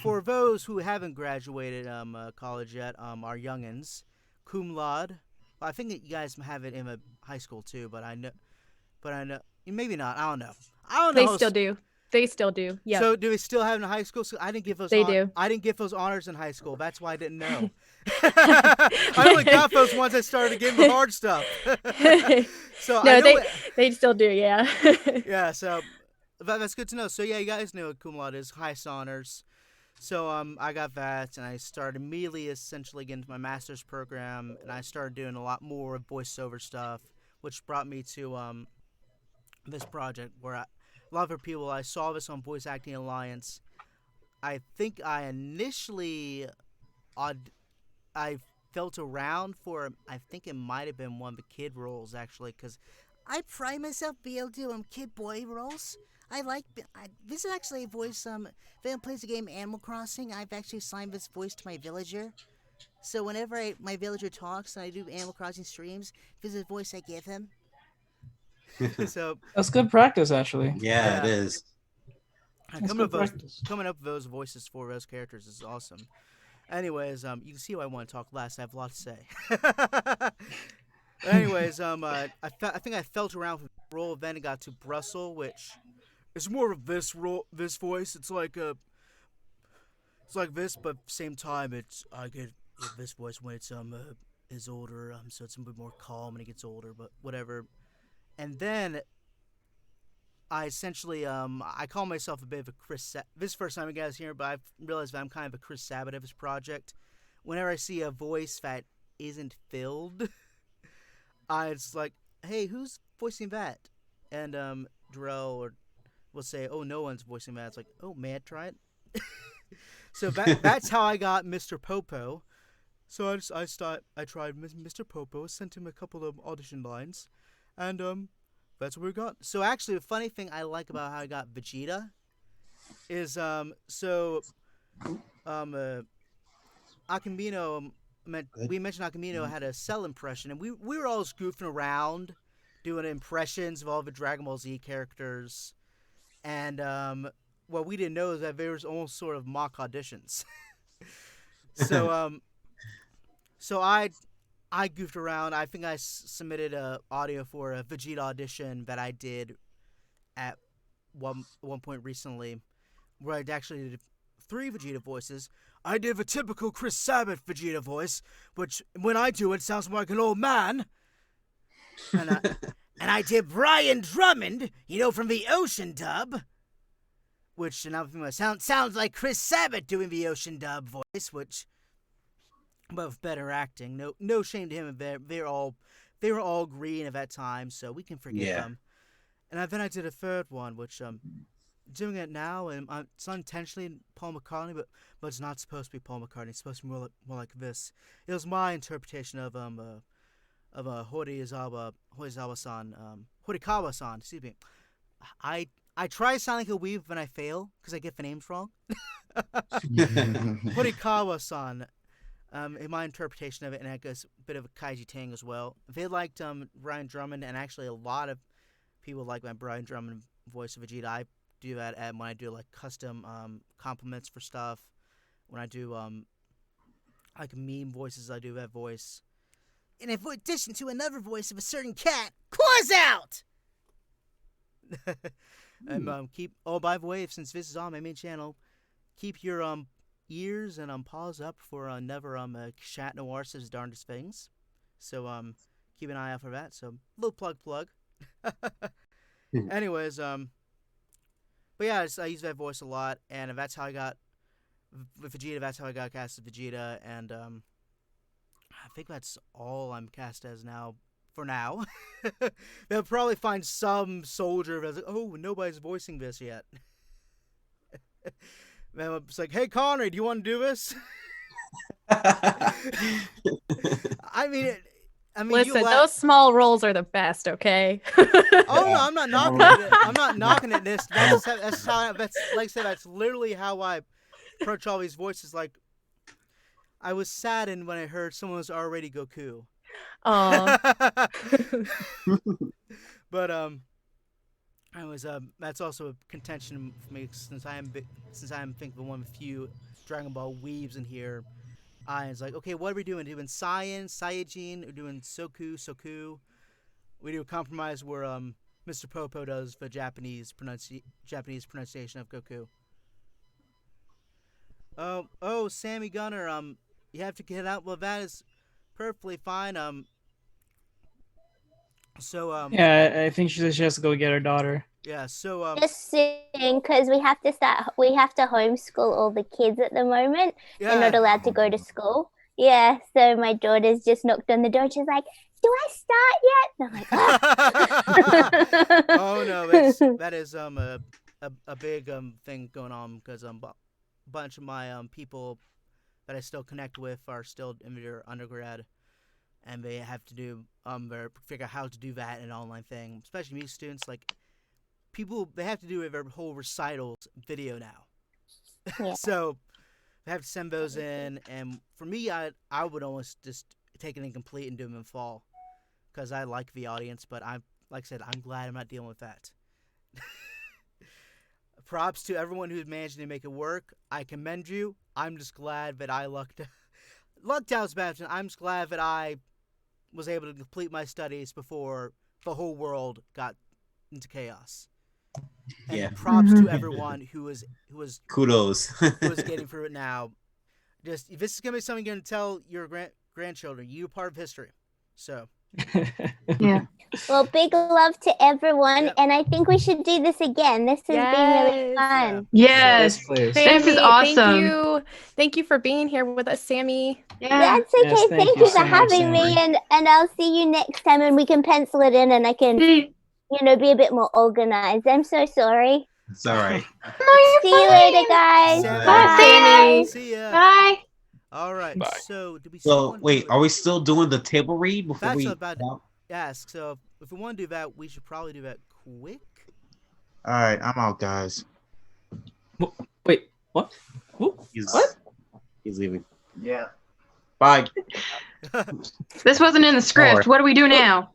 For those who haven't graduated college yet, are youngins, cum laude. Well, I think that you guys have it in a high school too, but I know maybe not. I don't know. They still do. They still do. Yeah. So do they still have it in high school? So I didn't give those. They do. I didn't get those honors in high school. That's why I didn't know. I only got those once I started getting the hard stuff. So no, they still do. Yeah. Yeah. So that's good to know. So yeah, you guys know what cum laude is, highest honors. So I got that, and I started immediately essentially getting into my master's program, and I started doing a lot more voiceover stuff, which brought me to this project where a lot of people, I saw this on Voice Acting Alliance. I think I initially I felt around for, I think it might have been one of the kid roles actually, because I pride myself being able to do kid boy roles. This is actually a voice, if anyone plays the game Animal Crossing, I've actually assigned this voice to my villager. So whenever my villager talks and I do Animal Crossing streams, this is the voice I give him. So that's good practice, actually. Yeah, it is. Coming up with those voices for those characters is awesome. Anyways, you can see why I want to talk last. I have a lot to say. Anyways, I think I felt around for the role. Then it got to Brussels, which is more of this voice. It's like this, but same time, I get this voice when it's is older. So it's a bit more calm when it gets older. But whatever. And then I essentially I call myself a bit of a Chris. This is the first time you guys hear, but I've realized that I'm kind of a Chris Sabat of this project. Whenever I see a voice that isn't filled, it's like, hey, who's voicing that? And Terrell will say, oh, no one's voicing that. It's like, oh, may I try it? So that's how I got Mr. Popo. So I tried Mr. Popo, sent him a couple of audition lines, and that's what we got. So actually, the funny thing I like about how I got Vegeta is Akimino. We mentioned Akimino had a Cell impression, and we were all just goofing around, doing impressions of all the Dragon Ball Z characters, and what we didn't know is that there was almost sort of mock auditions. So I goofed around. I think I submitted audio for a Vegeta audition that I did at one point recently, where I actually did 3 Vegeta voices. I did a typical Chris Sabat Vegeta voice, which when I do it sounds more like an old man. And I did Brian Drummond, from the Ocean dub, which sounds like Chris Sabat doing the Ocean dub voice, which, but with better acting. No shame to him. They were all green at that time, so we can forgive them. And then I did a third one, which doing it now, and it's unintentionally Paul McCartney, but it's not supposed to be Paul McCartney. It's supposed to be more like this. It was my interpretation of Horikawa-san. Excuse me. I try to sound like a weeb when I fail because I get the names wrong. Horikawa-san. In my interpretation of it, and I guess a bit of a Kaiji Tang as well. They liked Brian Drummond, and actually a lot of people like my Brian Drummond voice of Vegeta. I do that when I do like custom compliments for stuff. When I do like meme voices, I do that voice. And in addition to another voice of a certain cat, claws out. And by the way, since this is on my main channel, keep your ears and paws up for never Chat Noir says darndest things. So keep an eye out for that. So little plug. Anyways, but yeah, I use that voice a lot, and that's how I got with Vegeta. That's how I got cast as Vegeta, and I think that's all I'm cast as now. For now, they'll probably find some soldier that's like, oh, nobody's voicing this yet. Man, it's like, hey, Connery, do you want to do this? I mean, listen, those small roles are the best. Okay. Oh no, I'm not knocking it. I'm not knocking it. That's like I said. That's literally how I approach all these voices. Like, I was saddened when I heard someone was already Goku. But I was that's also a contention for me since I am think the one of the few Dragon Ball weebs in here. It's like, okay, what are we doing? Doing Saiyan, Saiyajin, we're doing Soku. We do a compromise where Mr. Popo does the Japanese pronunciation of Goku. Oh, Sammy Gunner, you have to get out. Well, that is perfectly fine. Yeah, I think she has to go get her daughter. Yeah, so just soon, because we have to homeschool all the kids at the moment. Yeah. They're not allowed to go to school. Yeah, so my daughter's just knocked on the door. She's like, "Do I start yet?" And I'm like, oh no, that is a big thing going on because a bunch of my people that I still connect with are still in their undergrad. And they have to do figure out how to do that in an online thing, especially music students. Like, people, they have to do their whole recitals video now. Yeah. So they have to send those in, and for me, I would almost just take it incomplete and do them in fall, because I like the audience. But like I said, I'm glad I'm not dealing with that. Props to everyone who's managing to make it work. I commend you. I'm just glad that I lucked out, Sebastian. I'm just glad that I was able to complete my studies before the whole world got into chaos. And Yeah. props to everyone who was kudos who is getting through it now. Just, if this is gonna be something you're gonna tell your grandchildren, you're part of history. So Yeah. well, big love to everyone, Yep. and I think we should do this again. This has been really fun. Yes. please. This is awesome. Thank you for being here with us, Sammy. Yeah. That's okay. Yes, thank you so for much, having me, Sammy. and I'll see you next time, and we can pencil it in, and I can, be a bit more organized. I'm so sorry. It's all right. See you later, guys. Bye, Sammy. see ya. Bye. All right. Bye. So do we? So wait, are we still doing the table read before That's we? about to ask. So if we want to do that, we should probably do that quick. All right, I'm out, guys. Wait, what? What? He's leaving. Yeah. Bye. This wasn't in the script. What do we do now?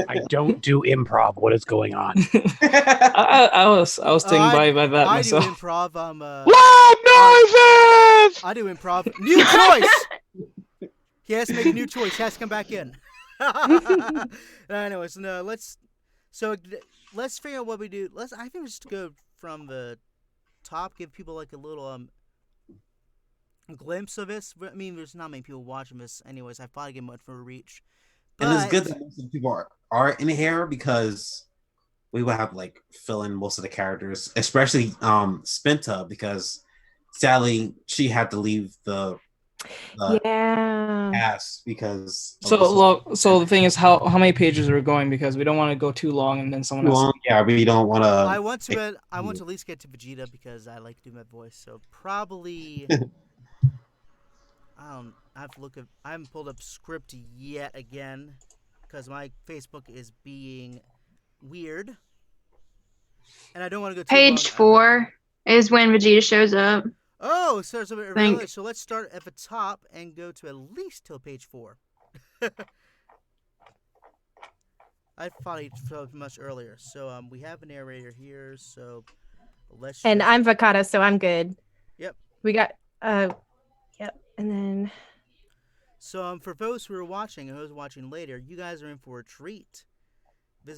I don't do improv. What is going on? I was taken by that I myself. do improv. Loud noises! I do improv. New choice. He has to make a new choice. He has to come back in. Anyways, no. Let's figure out what we do. I think we just go from the top, give people like a little glimpse of this. I mean, there's not many people watching this, anyways. I thought I'd get much for a reach. And it's good that most of the people are in here because we will have like fill in most of the characters, especially Spinta, because sadly she had to leave the cast because so the thing is how many pages are we going, because we don't want to go too long and then someone else. Yeah, we don't want to. I want to at least get to Vegeta because I like to do my voice. So probably I have to look at. I haven't pulled up script yet again because my Facebook is being weird, and I don't want to go too Page long. 4 is when Vegeta shows up. Oh, so it's a bit early. So let's start at the top and go to at least till page 4. I thought he'd show up much earlier. So we have a narrator here. So let's. And I'm Vakata, so I'm good. Yep. We got yep, and then. So for those who are watching and those watching later, you guys are in for a treat.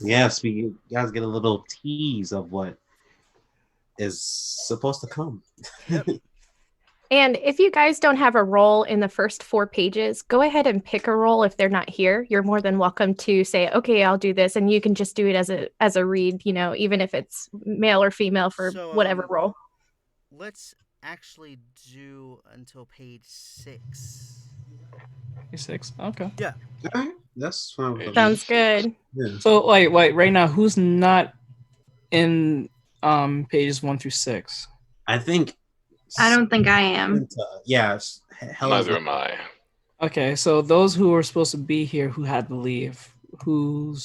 Yes, you guys get a little tease of what is supposed to come. Yep. And if you guys don't have a role in the first 4 pages, go ahead and pick a role if they're not here. You're more than welcome to say, okay, I'll do this. And you can just do it as a read, you know, even if it's male or female for whatever role. Let's actually do until page 6. Page 6, okay. Yeah. All right. That's fine. Sounds good. Yeah. So wait, right now, who's not in pages 1 through 6? I think. I don't think I am. Yes. Neither am I. Okay, so those who were supposed to be here who had to leave, who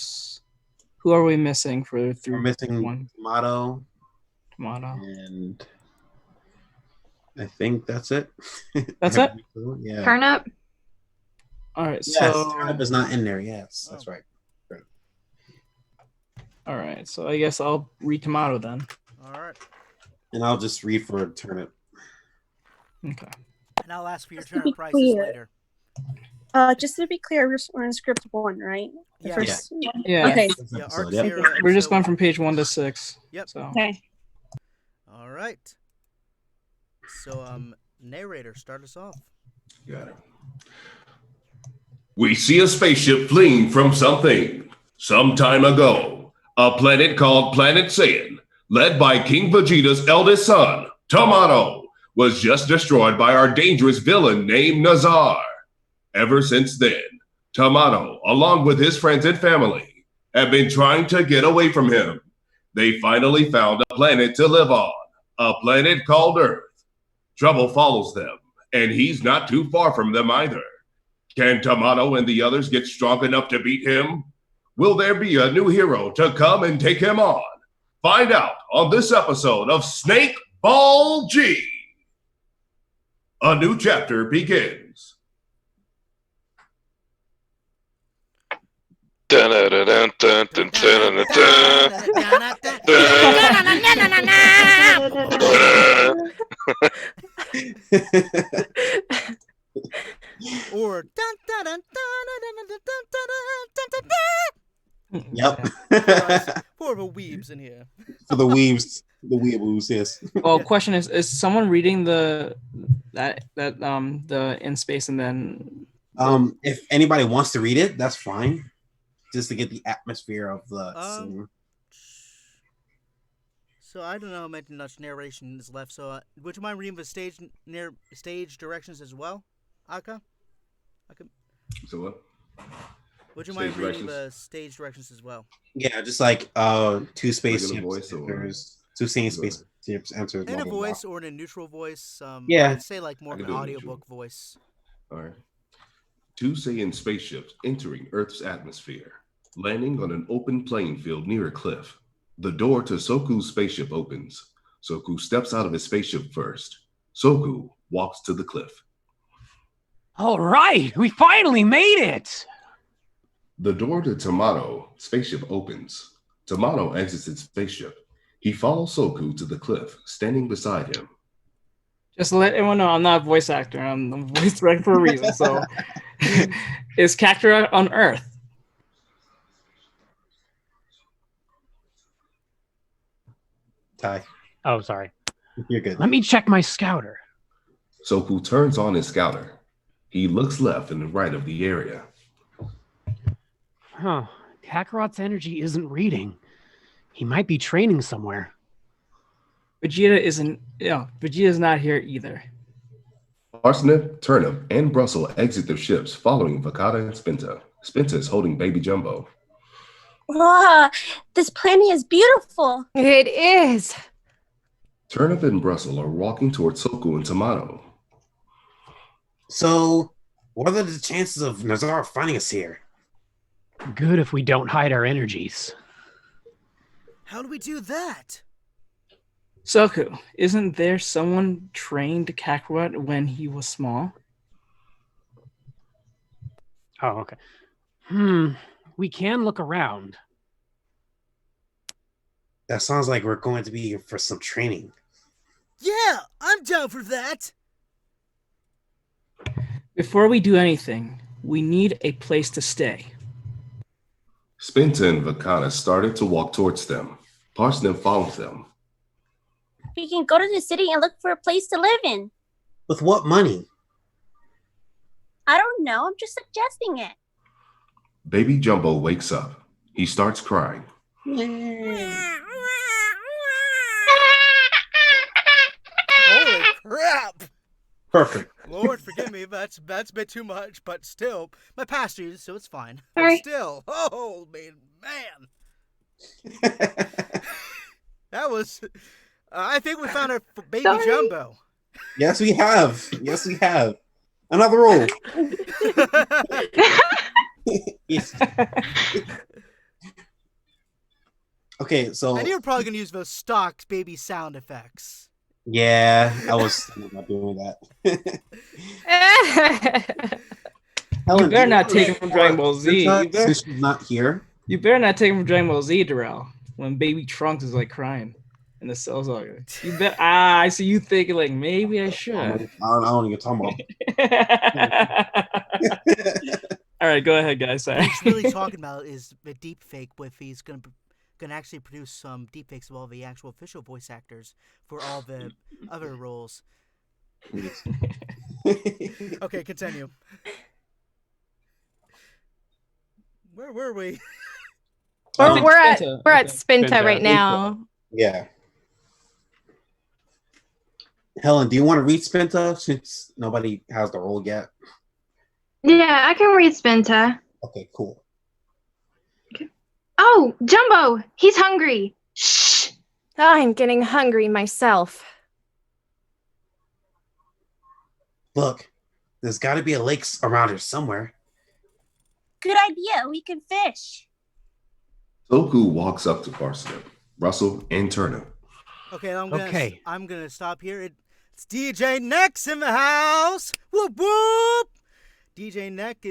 are we missing for through? We're missing one? Tomato, and I think that's it. That's it? Yeah. Turnip. All right, yes, so Turnip is not in there. Yes, that's right. All right, so I guess I'll read Tomato then. All right. And I'll just read for Turnip. Okay. And I'll ask for your turnip prices later. Just to be clear, we're in script 1, right? The Yeah. first one? Yeah. Okay. We're just going from page 1 to 6. Yep. So. Okay. All right. So, narrator, start us off. Got it. We see a spaceship fleeing from something. Some time ago, a planet called Planet Saiyan, led by King Vegeta's eldest son, Tomato, was just destroyed by our dangerous villain named Nazar. Ever since then, Tomato, along with his friends and family, have been trying to get away from him. They finally found a planet to live on, a planet called Earth. Trouble follows them, and he's not too far from them either. Can Tomato and the others get strong enough to beat him? Will there be a new hero to come and take him on? Find out on this episode of Snake Ball G. A new chapter begins. Or Yep. For the weebs in here. For the weebs, the weeaboos, yes. Well, question is someone reading the in space and then if anybody wants to read it, that's fine. Just to get the atmosphere of the scene. So I don't know how much narration is left. So would you mind reading the stage directions as well, Aka? So what? Would you mind reading the stage directions as well? Yeah, just like 2 space answers, 2 scene space answers. In a voice or in a neutral voice. Yeah. I'd say like more of an audiobook voice. All right. 2 Saiyan spaceships entering Earth's atmosphere, landing on an open playing field near a cliff. The door to Soku's spaceship opens. Soku steps out of his spaceship first. Soku walks to the cliff. All right, we finally made it. The door to Tomato spaceship opens. Tomato exits his spaceship. He follows Soku to the cliff, standing beside him. just to let everyone know, I'm not a voice actor. I'm a voice director for a reason. So, is Cactura on Earth? Ty. Oh, sorry. You're good. Let me check my scouter. Soku turns on his scouter. He looks left and right of the area. Huh. Kakarot's energy isn't reading. He might be training somewhere. Vegeta's not here either. Parsnip, Turnip, and Brussel exit their ships following Vakata and Spinta. Spinta is holding baby Jumbo. Wow, this planet is beautiful. It is. Turnip and Brussel are walking towards Soku and Tomato. So, what are the chances of Nazar finding us here? Good if we don't hide our energies. How do we do that? Soku, isn't there someone trained Kakarot when he was small? Oh, okay. We can look around. That sounds like we're going to be for some training. Yeah, I'm down for that. Before we do anything, we need a place to stay. Spinta and Vakata started to walk towards them. Parsnip follows them. We can go to the city and look for a place to live in. With what money? I don't know. I'm just suggesting it. Baby Jumbo wakes up. He starts crying. Holy crap! Perfect. Lord, forgive me. That's a bit too much, but still, my pastors, so it's fine. Sorry. But still, oh man, that was. I think we found our baby Sorry. Jumbo. Yes, we have. Yes, we have. Another roll. Yes. Okay, so And you're probably gonna use those stock baby sound effects. yeah, I was thinking about doing that. You better not take him from Dragon Ball Z. Since she's not here. You better not take him from Dragon Ball Z, Terrell. When Baby Trunks is like crying, and the cells are. You bet. I see you thinking like maybe I should. I don't know what you're talking about. All right, go ahead, guys. Sorry. What he's really talking about is the deep fake. With he's gonna actually produce some deep fakes of all the actual official voice actors for all the other roles. Okay, continue. Where were we? We're at Spinta Spinta. right now. Yeah. Helen, do you want to read Spinta since nobody has the role yet? Yeah, I can read Spinta. Okay, cool. Oh, Jumbo, he's hungry. Shh. I'm getting hungry myself. Look, there's got to be a lake around here somewhere. Good idea. We can fish. Soku walks up to Parsnip, Russell, and Turnip. Okay, I'm gonna stop here. It's DJ Nex in the house. Whoop whoop. DJ Neck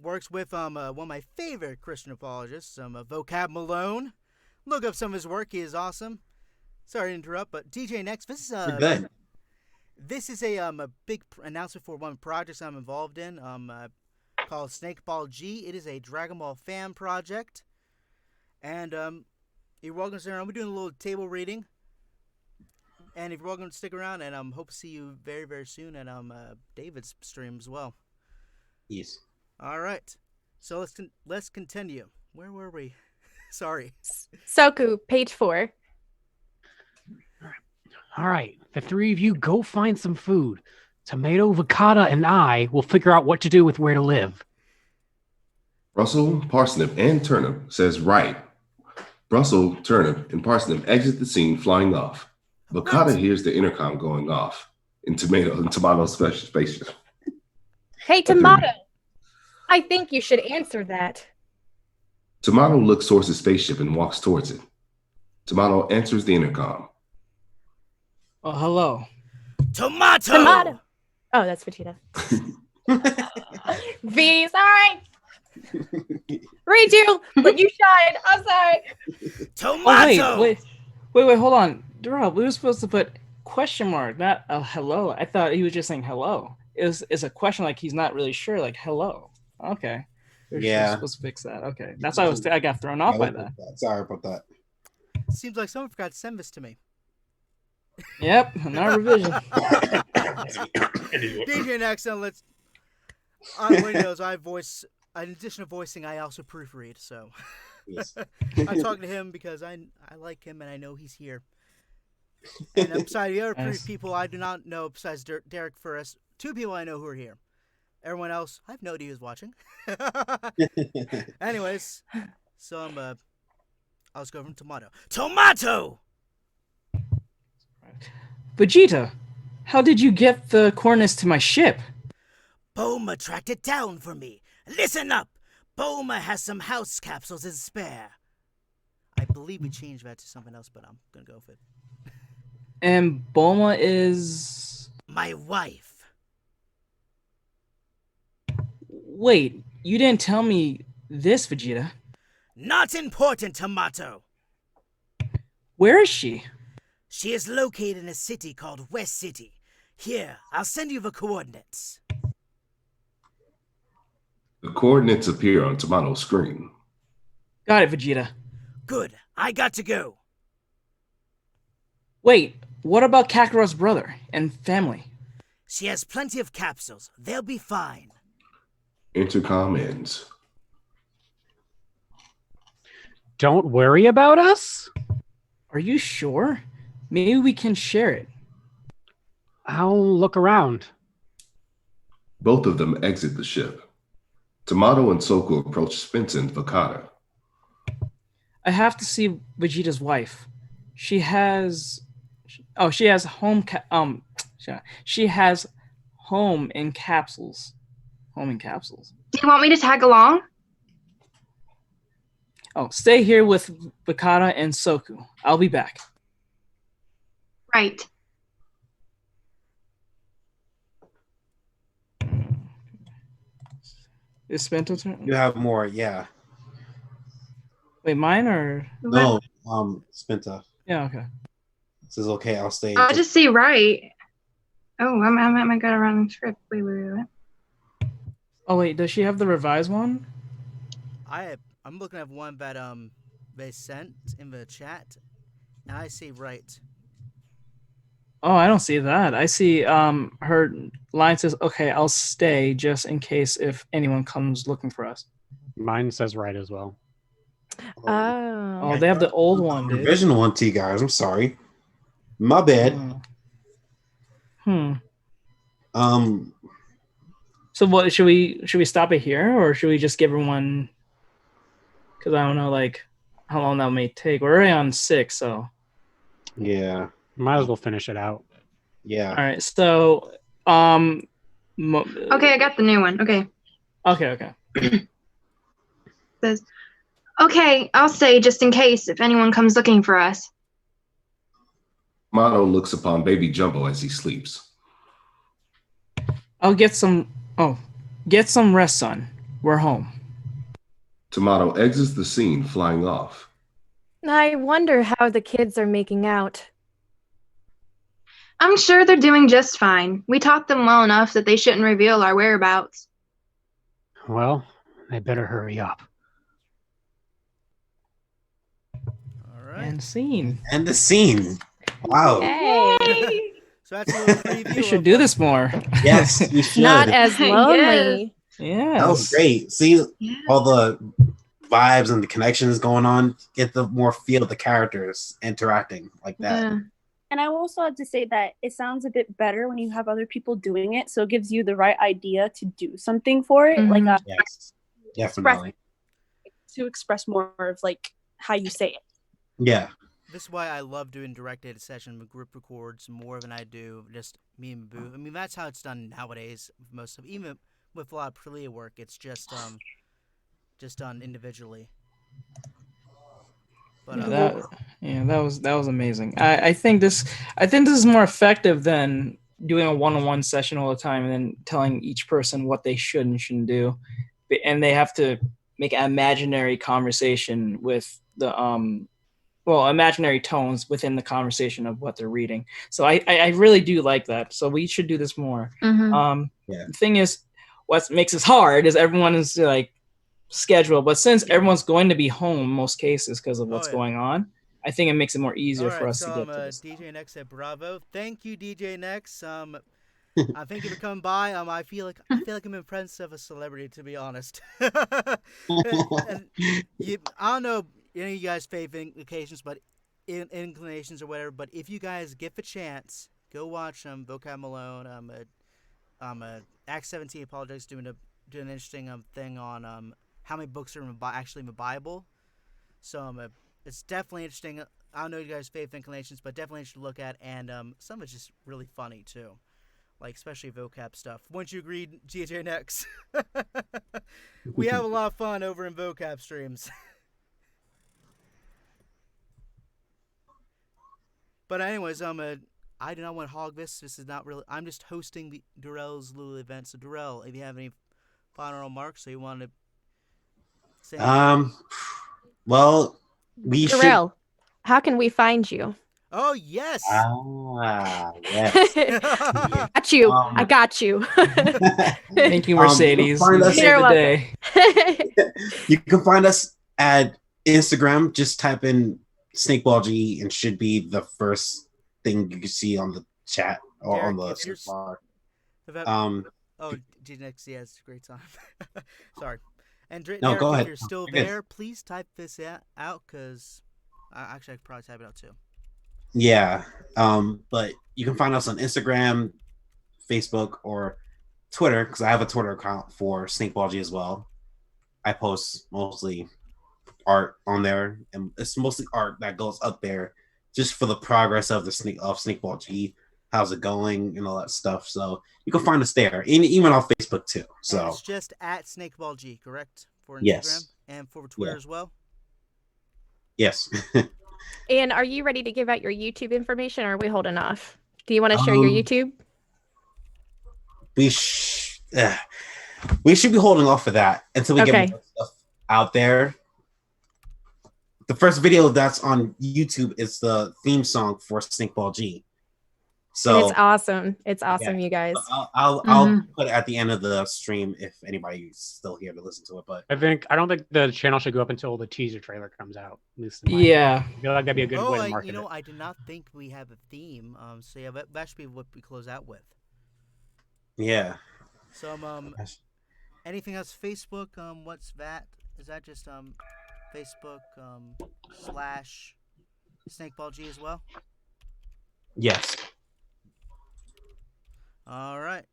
works with one of my favorite Christian apologists, Vocab Malone. Look up some of his work; he is awesome. Sorry to interrupt, but DJ Nex, this is You're good. This is a big announcement for one of the projects I'm involved in, called Snake Ball G. It is a Dragon Ball fan project, and you're welcome to stick around. We're doing a little table reading, and if you're welcome to stick around, and hope to see you very very soon at David's stream as well. Yes. All right. So let's continue. Where were we? Sorry. Soku, page 4. All right, the three of you go find some food. Tomato, Vakata, and I will figure out what to do with where to live. Russell, Parsnip, and Turnip says right. Russell, Turnip, and Parsnip exit the scene flying off. Vakata hears the intercom going off in Tomato's spaceship. Hey, Tomato. I think you should answer that. Tomato looks towards the spaceship and walks towards it. Tomato answers the intercom. Oh, hello. Tomato. Oh, that's Vegeta. V, sorry. Redo, but you shine. I'm sorry. Tomato. Oh, wait, hold on. Terrell, we were supposed to put question mark, not a hello. I thought he was just saying hello. It's a question like he's not really sure, like hello. Okay. We're supposed to fix that. Okay. That's why I got thrown off by that. Sorry about that. Seems like someone forgot to send this to me. Yep, another revision. DJ next, and let's. Everybody knows I voice. In addition to voicing, I also proofread. So Yes. I'm talking to him because I like him and I know he's here. And besides the other Nice. people, I do not know besides Derek Forrest. 2 people I know who are here. Everyone else, I have no idea who's watching. Anyways, so I'll just go from Tomato. Tomato! Vegeta, how did you get the coordinates to my ship? Boma tracked it down for me. Listen up! Boma has some house capsules in spare. I believe we changed that to something else, but I'm gonna go with it. And Bulma is... My wife. Wait, you didn't tell me this, Vegeta. Not important, Tomato. Where is she? She is located in a city called West City. Here, I'll send you the coordinates. The coordinates appear on Tomato's screen. Got it, Vegeta. Good, I got to go. Wait, what about Kakarot's brother and family? She has plenty of capsules. They'll be fine. Intercom ends. Don't worry about us? Are you sure? Maybe we can share it. I'll look around. Both of them exit the ship. Tomato and Soku approach Spence and Vakata. I have to see Vegeta's wife. She has... Oh, she has home... She has home in capsules. Home in capsules. Do you want me to tag along? Oh, stay here with Vakata and Soku. I'll be back. Right. Is Spento turn? You have more, yeah. Wait, mine or... No, Spenta. Yeah, okay. This is okay, I'll stay. I'll just see right. Oh, I'm at my gut around the script. Wait. Oh, wait, does she have the revised one? I'm looking at one that they sent in the chat, and I see right. Oh, I don't see that. I see her line says, okay, I'll stay just in case if anyone comes looking for us. Mine says right as well. Oh, they have the old one, dude. Revision one to you guys. I'm sorry. My bad. So what should we stop it here, or should we just give everyone? Because I don't know, like how long that may take. We're already on 6, so yeah, might as well finish it out. Yeah. All right. So Okay, I got the new one. Okay. Okay. Says, okay, I'll stay just in case if anyone comes looking for us. Tomato looks upon baby Jumbo as he sleeps. I'll get some. Oh, get some rest, son. We're home. Tomato exits the scene, flying off. I wonder how the kids are making out. I'm sure they're doing just fine. We taught them well enough that they shouldn't reveal our whereabouts. Well, they better hurry up. All right. And scene. And the scene. Wow. Hey. So that's a little preview. We should do this more. Yes, we should. Not as lonely. Yeah. That was great. See all the vibes and the connections going on. Get the more feel of the characters interacting like that. Yeah. And I also have to say that it sounds a bit better when you have other people doing it, so it gives you the right idea to do something for it, like Yes, definitely. to express more of like how you say it. Yeah. This is why I love doing direct data session with group records more than I do just me and Boo. I mean, that's how it's done nowadays. Most of even with a lot of Prelia work, it's just done individually. But that was amazing. I think this is more effective than doing a one-on-one session all the time and then telling each person what they should and shouldn't do, and they have to make an imaginary conversation with the imaginary tones within the conversation of what they're reading. So I really do like that. So we should do this more. The thing is, what makes this hard is everyone is like scheduled, but since everyone's going to be home in most cases because of what's going on, I think it makes it more All easier for right, us to so get to this. DJ Next said bravo. Thank you, DJ Next. Thank you for coming by. I feel like I'm in presence of a celebrity, to be honest. And I don't know any of you guys' favorite occasions, but inclinations or whatever. But if you guys get the chance, go watch Vocab Malone. Act 17 Apologetics doing an interesting thing on how many books are actually in the Bible. So it's definitely interesting. I don't know you guys' favorite inclinations, but definitely interesting to look at, and some of it's just really funny too, like especially vocab stuff. Wouldn't you agree, GJ Next? We have a lot of fun over in vocab streams. But anyways, I do not want to hog this. This is not really. I'm just hosting the Terrell's little event. So Terrell, if you have any final remarks, so you want to say anything? Well, we Terrell, how can we find you? Oh yes. Yes. Got you. I got you. Thank you, Mercedes. You You saved the day. You can find us at Instagram. Just type in Snakeball G and should be the first thing you can see on the chat or Derek, on the if you're bar. Oh, GNX, yeah, it's a great time. Sorry. And No, Derek, go if ahead. you're still You're good. there, please type this out, because I could probably type it out too. Yeah. But you can find us on Instagram, Facebook, or Twitter, because I have a Twitter account for Snakeball G as well. I post mostly art on there, and it's mostly art that goes up there just for the progress of the Snakeball G, how's it going, and all that stuff. So you can find us there, and even on Facebook too. So And it's just at Snakeball G, correct? For Instagram Yes. and for Twitter Yeah. as well. yes. And are you ready to give out your YouTube information, or are we holding off? Do you want to share your YouTube? we should be holding off for that until we get more stuff out there. The first video that's on YouTube is the theme song for Snakeball G. So And it's awesome. It's awesome, you guys. I'll put it at the end of the stream if anybody's still here to listen to it. But I don't think the channel should go up until the teaser trailer comes out. At least in my Yeah. opinion. I feel like that'd be a good way to market it. I did not think we have a theme. So yeah, that should be what we close out with. yeah. So anything else? Facebook? What's that? Is that just Facebook / Snakeball G as well? Yes. All right.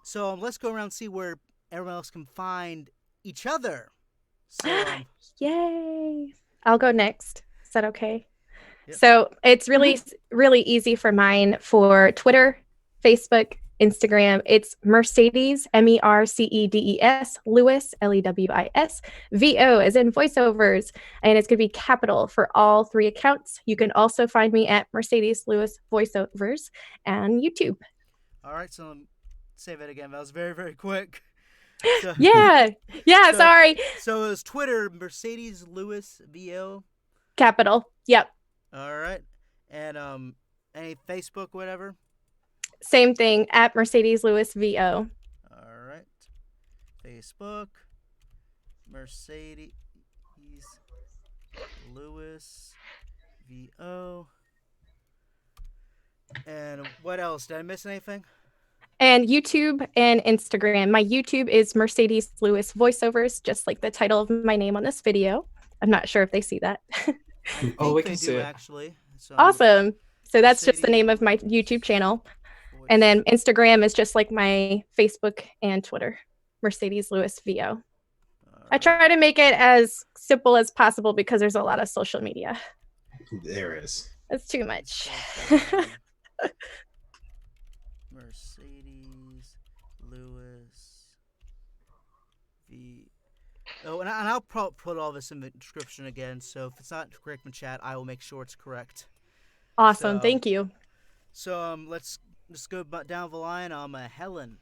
So let's go around and see where everyone else can find each other. So Yay! I'll go next. Is that okay? Yep. So it's really, really easy for mine for Twitter, Facebook, Instagram. It's Mercedes, MERCEDES, Lewis, LEWIS, VO as in voiceovers, and it's going to be capital for all 3 accounts. You can also find me at Mercedes Lewis Voiceovers and YouTube. all right, so say that again. That was very, very quick. So, Yeah, sorry. So it was Twitter, Mercedes Lewis VO. Capital. Yep. All right. And any Facebook, whatever? Same thing at Mercedes Lewis VO. All right. Facebook, Mercedes Lewis VO. And what else? Did I miss anything? And YouTube and Instagram. My YouTube is Mercedes Lewis Voiceovers, just like the title of my name on this video. I'm not sure if they see that. Oh, we They can do see it. actually. So, Awesome. So that's just the name of my YouTube channel. And then Instagram is just like my Facebook and Twitter, Mercedes Lewis VO. I try to make it as simple as possible because there's a lot of social media. There is. It's too much. Mercedes Lewis V. Oh, and I'll put all this in the description again. So if it's not correct in chat, I will make sure it's correct. Awesome. So, Thank you. So let's go down the line. Helen.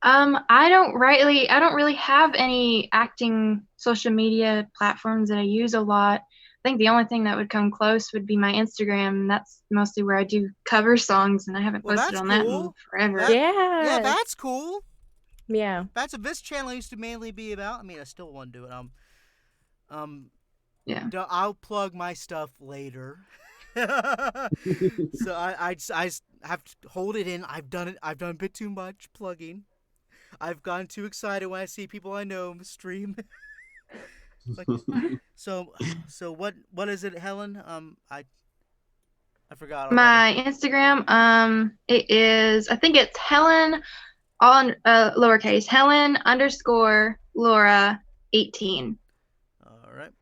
I don't really have any acting social media platforms that I use a lot. I think the only thing that would come close would be my Instagram, and that's mostly where I do cover songs, and I haven't posted on that in forever. Yeah, that's cool. Yeah. That's what this channel used to mainly be about. I mean, I still want to do it. Yeah. I'll plug my stuff later. So I just have to hold it in. I've done it. I've done a bit too much plugging. I've gotten too excited when I see people I know stream. Like, so what is it, Helen? I forgot already. My Instagram, it is, I think it's Helen, all lowercase, Helen _ Laura 18. All right.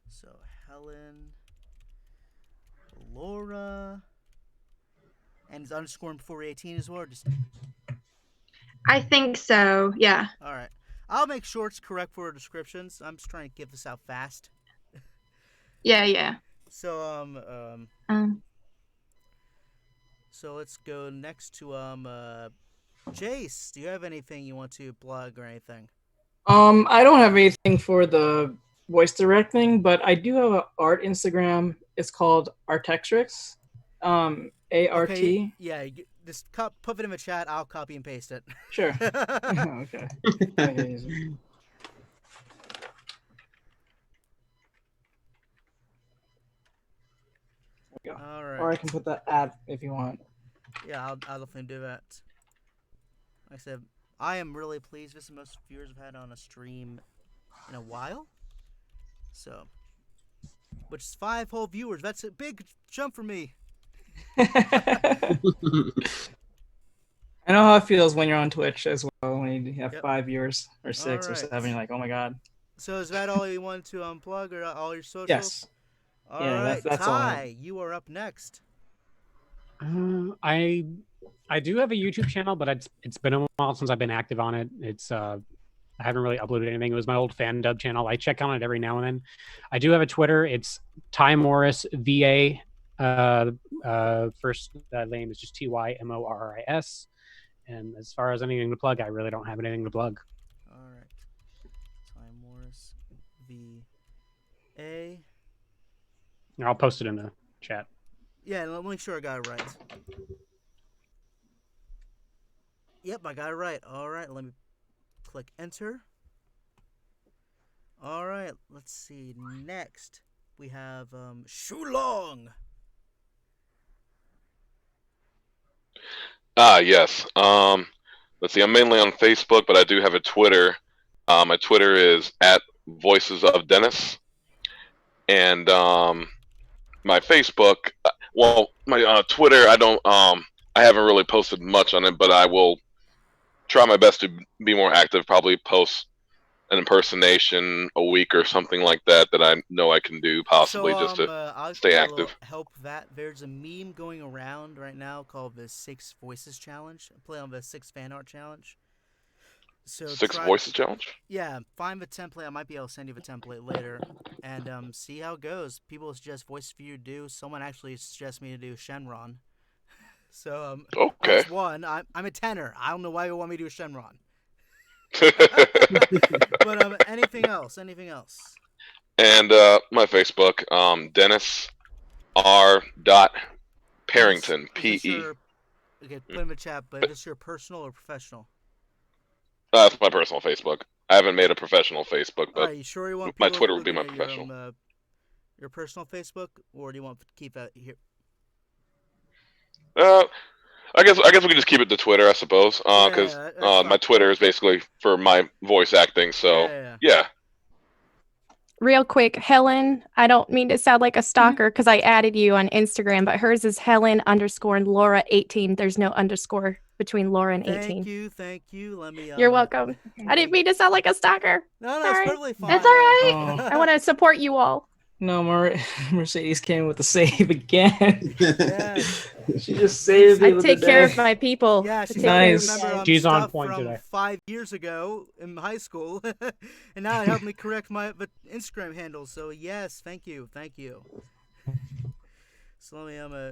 So Helen, Laura, and it's underscore before 18 as well. Or just I think so. Yeah. all right. I'll make sure it's correct for descriptions. I'm just trying to get this out fast. Yeah. So So let's go next to Jace. Do you have anything you want to plug or anything? I don't have anything for the voice directing, but I do have an art Instagram. It's called Artextrix. ART. Okay, yeah, just put it in the chat. I'll copy and paste it. Sure. Okay. All right. Or I can put that at if you want. Yeah, I'll definitely do that. Like I said, I am really pleased. This is the most viewers I've had on a stream in a while. So, which is 5 whole viewers. That's a big jump for me. I know how it feels when you're on Twitch as well, when you have 5 viewers or 6 or 7. You're like, oh my god. So is that all you want to unplug or all your socials? Yes. All Yeah, right, that's all. Ty, you are up next. I do have a YouTube channel, but it's been a while since I've been active on it. It's I haven't really uploaded anything. It was my old fan dub channel. I check on it every now and then. I do have a Twitter. It's Ty Morris VA. First name is just TYMORRIS. And as far as anything to plug, I really don't have anything to plug. All right, Ty Morris VA. I'll post it in the chat. Yeah, let me make sure I got it right. Yep, I got it right. All right, let me click enter. All right, let's see. Next, we have Shulong. Yes. Let's see. I'm mainly on Facebook, but I do have a Twitter. My Twitter is @Voices of Dennis, and my Facebook. Well, my Twitter. I don't. I haven't really posted much on it, but I will try my best to be more active. Probably post an impersonation a week or something like that I know I can do possibly just to I'll stay give a little active. help that there's a meme going around right now called the 6 Voices Challenge. I play on the 6 Fan Art Challenge. So 6 Voices Challenge? Yeah, find the template. I might be able to send you the template later, and see how it goes. People suggest voices for you to do. Someone actually suggests me to do Shenron. So okay. That's one. I'm a tenor. I don't know why you want me to do Shenron. But anything else? Anything else? And my Facebook, Dennis R. Parrington, PE. Okay, put in the chat. But is this your personal or professional? That's my personal Facebook. I haven't made a professional Facebook, but you sure you want my Twitter would be my professional. Your personal Facebook, or do you want to keep that here? I guess we can just keep it to Twitter, I suppose, because my Twitter is basically for my voice acting. So yeah. Real quick, Helen, I don't mean to sound like a stalker because I added you on Instagram, but hers is Helen _ Laura 18. There's no underscore between Laura and 18. Thank you. Let me. You're welcome. I didn't mean to sound like a stalker. No, it's totally fine. That's all right. I want to support you all. No, Mercedes came with the save again. She just saved me. I take care of my people. Yeah, she's nice. She's on point from today. 5 years ago in high school, and now it helped me correct my Instagram handle. So yes, thank you. So let me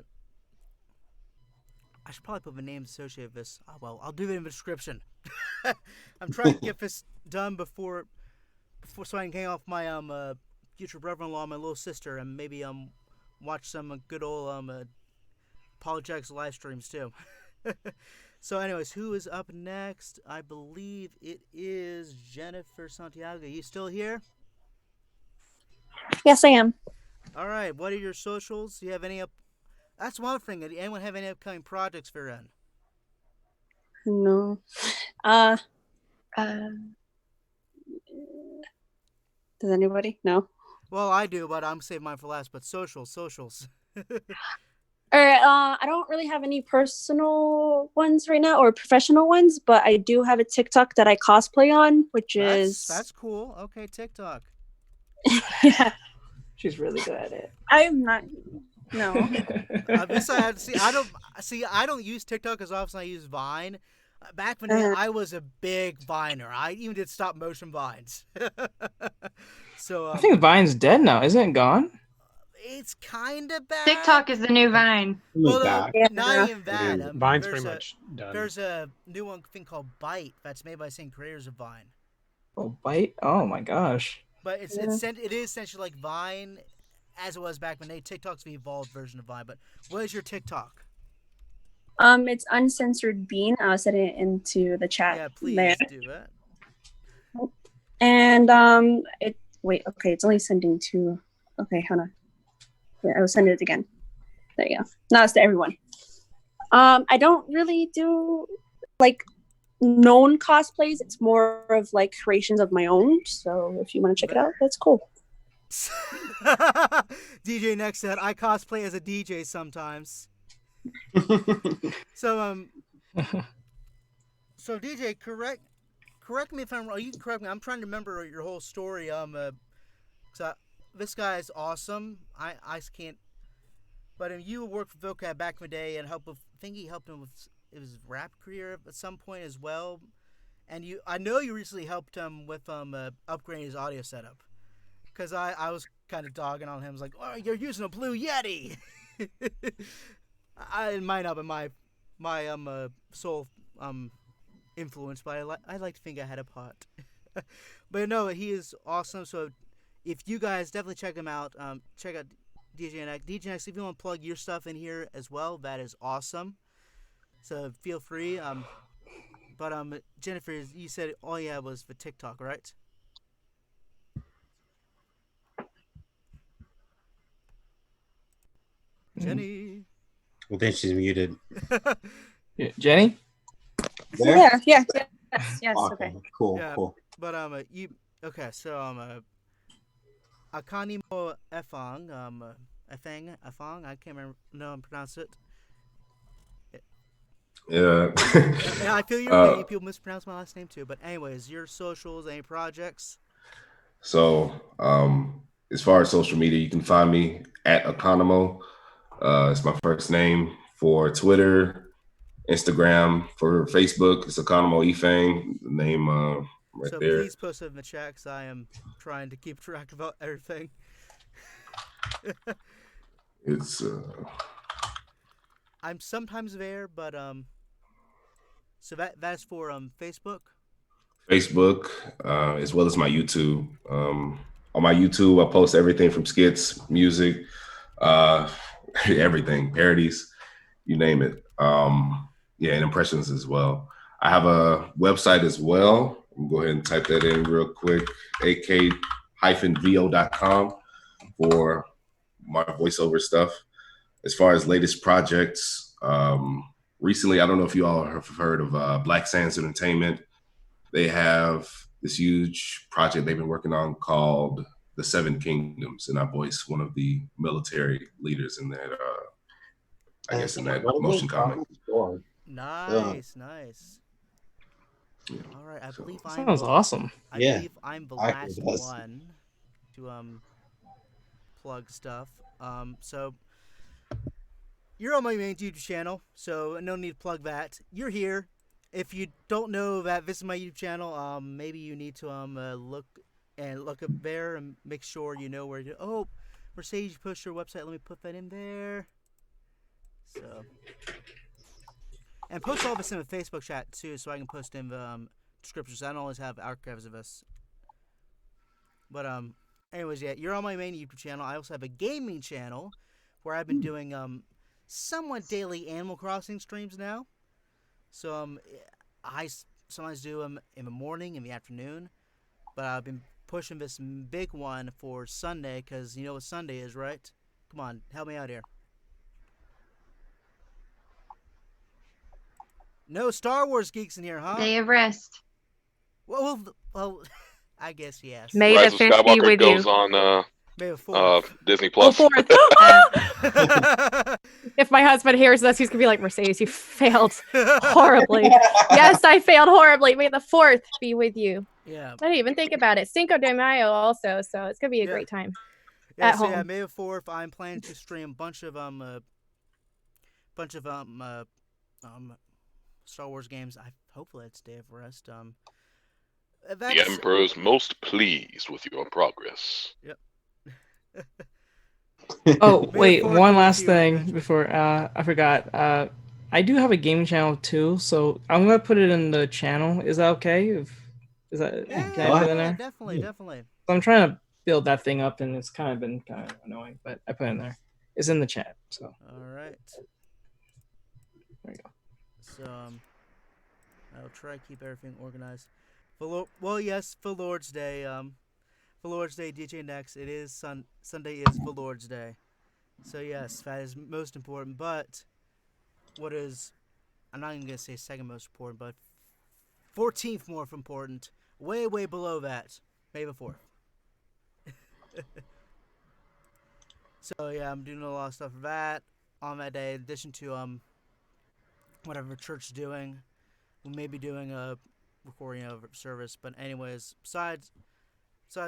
I should probably put the name associated with this. Oh, well, I'll do it in the description. I'm trying to get this done before so I can hang off my future brother-in-law, my little sister, and maybe watch some good old apologetics live streams too. So anyways, who is up next? I believe it is Jennifer Santiago. You still here? Yes, I am. All right. What are your socials? Do you have any up? That's one thing. Do anyone have any upcoming projects for in? No. Does anybody? No. Well, I do, but I'm saving mine for last. But socials. All right. I don't really have any personal ones right now or professional ones, but I do have a TikTok that I cosplay on, which is that's cool. Okay, TikTok. Yeah. She's really good at it. I'm not. No. This I had to see. I don't use TikTok as often as I use Vine. Back when I was a big Viner. I even did stop motion vines. So I think Vine's dead now. Isn't it gone? It's kind of bad. TikTok is the new Vine. Well, not even bad. Vine's pretty much done. There's a new one thing called Byte that's made by the same creators of Vine. Oh, Byte? Oh my gosh. But it is essentially like Vine, as it was back when TikTok's the evolved version of Vine. But what is your TikTok? It's uncensored bean. I'll set it into the chat. Yeah, please there. do that. And it's only sending to. Okay, hold on. Yeah, I will send it again. There you go. Now it's to everyone. I don't really do like known cosplays. It's more of like creations of my own. So if you want to check it out, that's cool. DJ Next said, I cosplay as a DJ sometimes. So DJ, correct me if I'm wrong. You can correct me. I'm trying to remember your whole story. This guy is awesome. I can't. But you worked for Vocab back in the day and I think he helped him with his rap career at some point as well. And I know you recently helped him with upgrading his audio setup. Because I was kind of dogging on him. I was like, oh, you're using a Blue Yeti. It might not be my sole influence, but I like to think I had a part. But no, he is awesome. So if you guys definitely check him out, check out DJ Next. DJ Next, if you want to plug your stuff in here as well, that is awesome. So feel free. But Jennifer, you said all you had was for TikTok, right? Jenny. I think she's muted. Yeah, Jenny? There? Yes, okay. Cool, Yeah, cool. But so Akanimo Efang, Efang, I can't remember how to pronounce it. Yeah. Yeah, I feel your pain. People mispronounce my last name too. But anyways, your socials, any projects? So, as far as social media, you can find me at Economo. It's my first name. For Twitter, Instagram, for Facebook, it's Economo Efang. The name right so there. Please post it in the chat because I am trying to keep track of everything. It's I'm sometimes there, but so that's for Facebook. Facebook, as well as my YouTube. On my YouTube, I post everything from skits, music, everything, parodies, you name it. And impressions as well. I have a website as well. I'm gonna go ahead and type that in real quick, ak-vo.com for my voiceover stuff. As far as latest projects, recently, I don't know if you all have heard of Black Sands Entertainment. They have this huge project they've been working on called The Seven Kingdoms, and I voice one of the military leaders in that, in that motion comic. Nice. Yeah. All right, I believe Sounds awesome. I believe I'm the last one to plug stuff. So you're on my main YouTube channel, so no need to plug that. You're here. If you don't know that this is my YouTube channel, maybe you need to look up there and make sure you know where to. Oh, Mercedes, push your website. Let me put that in there. So, and post all this in the Facebook chat too, so I can post in the descriptions. I don't always have archives of this. But anyways, yeah, you're on my main YouTube channel. I also have a gaming channel where I've been doing somewhat daily Animal Crossing streams now. So I sometimes do them in the morning, in the afternoon, but I've been pushing this big one for Sunday, because you know what Sunday is, right? Come on, help me out here. No Star Wars geeks in here, huh? Day of rest. Well, I guess yes. May Rise the of fifth be Skywalker with goes you. on May the 4th. Disney Oh, Plus. fourth. If my husband hears this, he's gonna be like, Mercedes, you failed horribly. Yes, I failed horribly. May the 4th be with you. Yeah. I didn't even think about it. Cinco de Mayo also, so it's gonna be a great time at home. Yeah, May the 4th. I'm planning to stream a bunch of Star Wars games. Hopefully it's Day of Rest. The Emperor's most pleased with your progress. Yep. Oh wait, one last thing before I forgot. I do have a game channel too, so I'm gonna put it in the channel. Is that okay? Can I put it in there? Definitely. So I'm trying to build that thing up, and it's kind of been kind of annoying, but I put it in there. It's in the chat. So. All right. There you go. So I'll try to keep everything organized. Yes, for Lord's Day. For Lord's Day, DJ Next. It is Sunday is for Lord's Day. So yes, that is most important. But what is, I'm not even gonna say second most important, but 14th more important. Way below that. May the 4th. So yeah, I'm doing a lot of stuff for that on that day. In addition to whatever church is doing, we may be doing a recording of service. But anyways, besides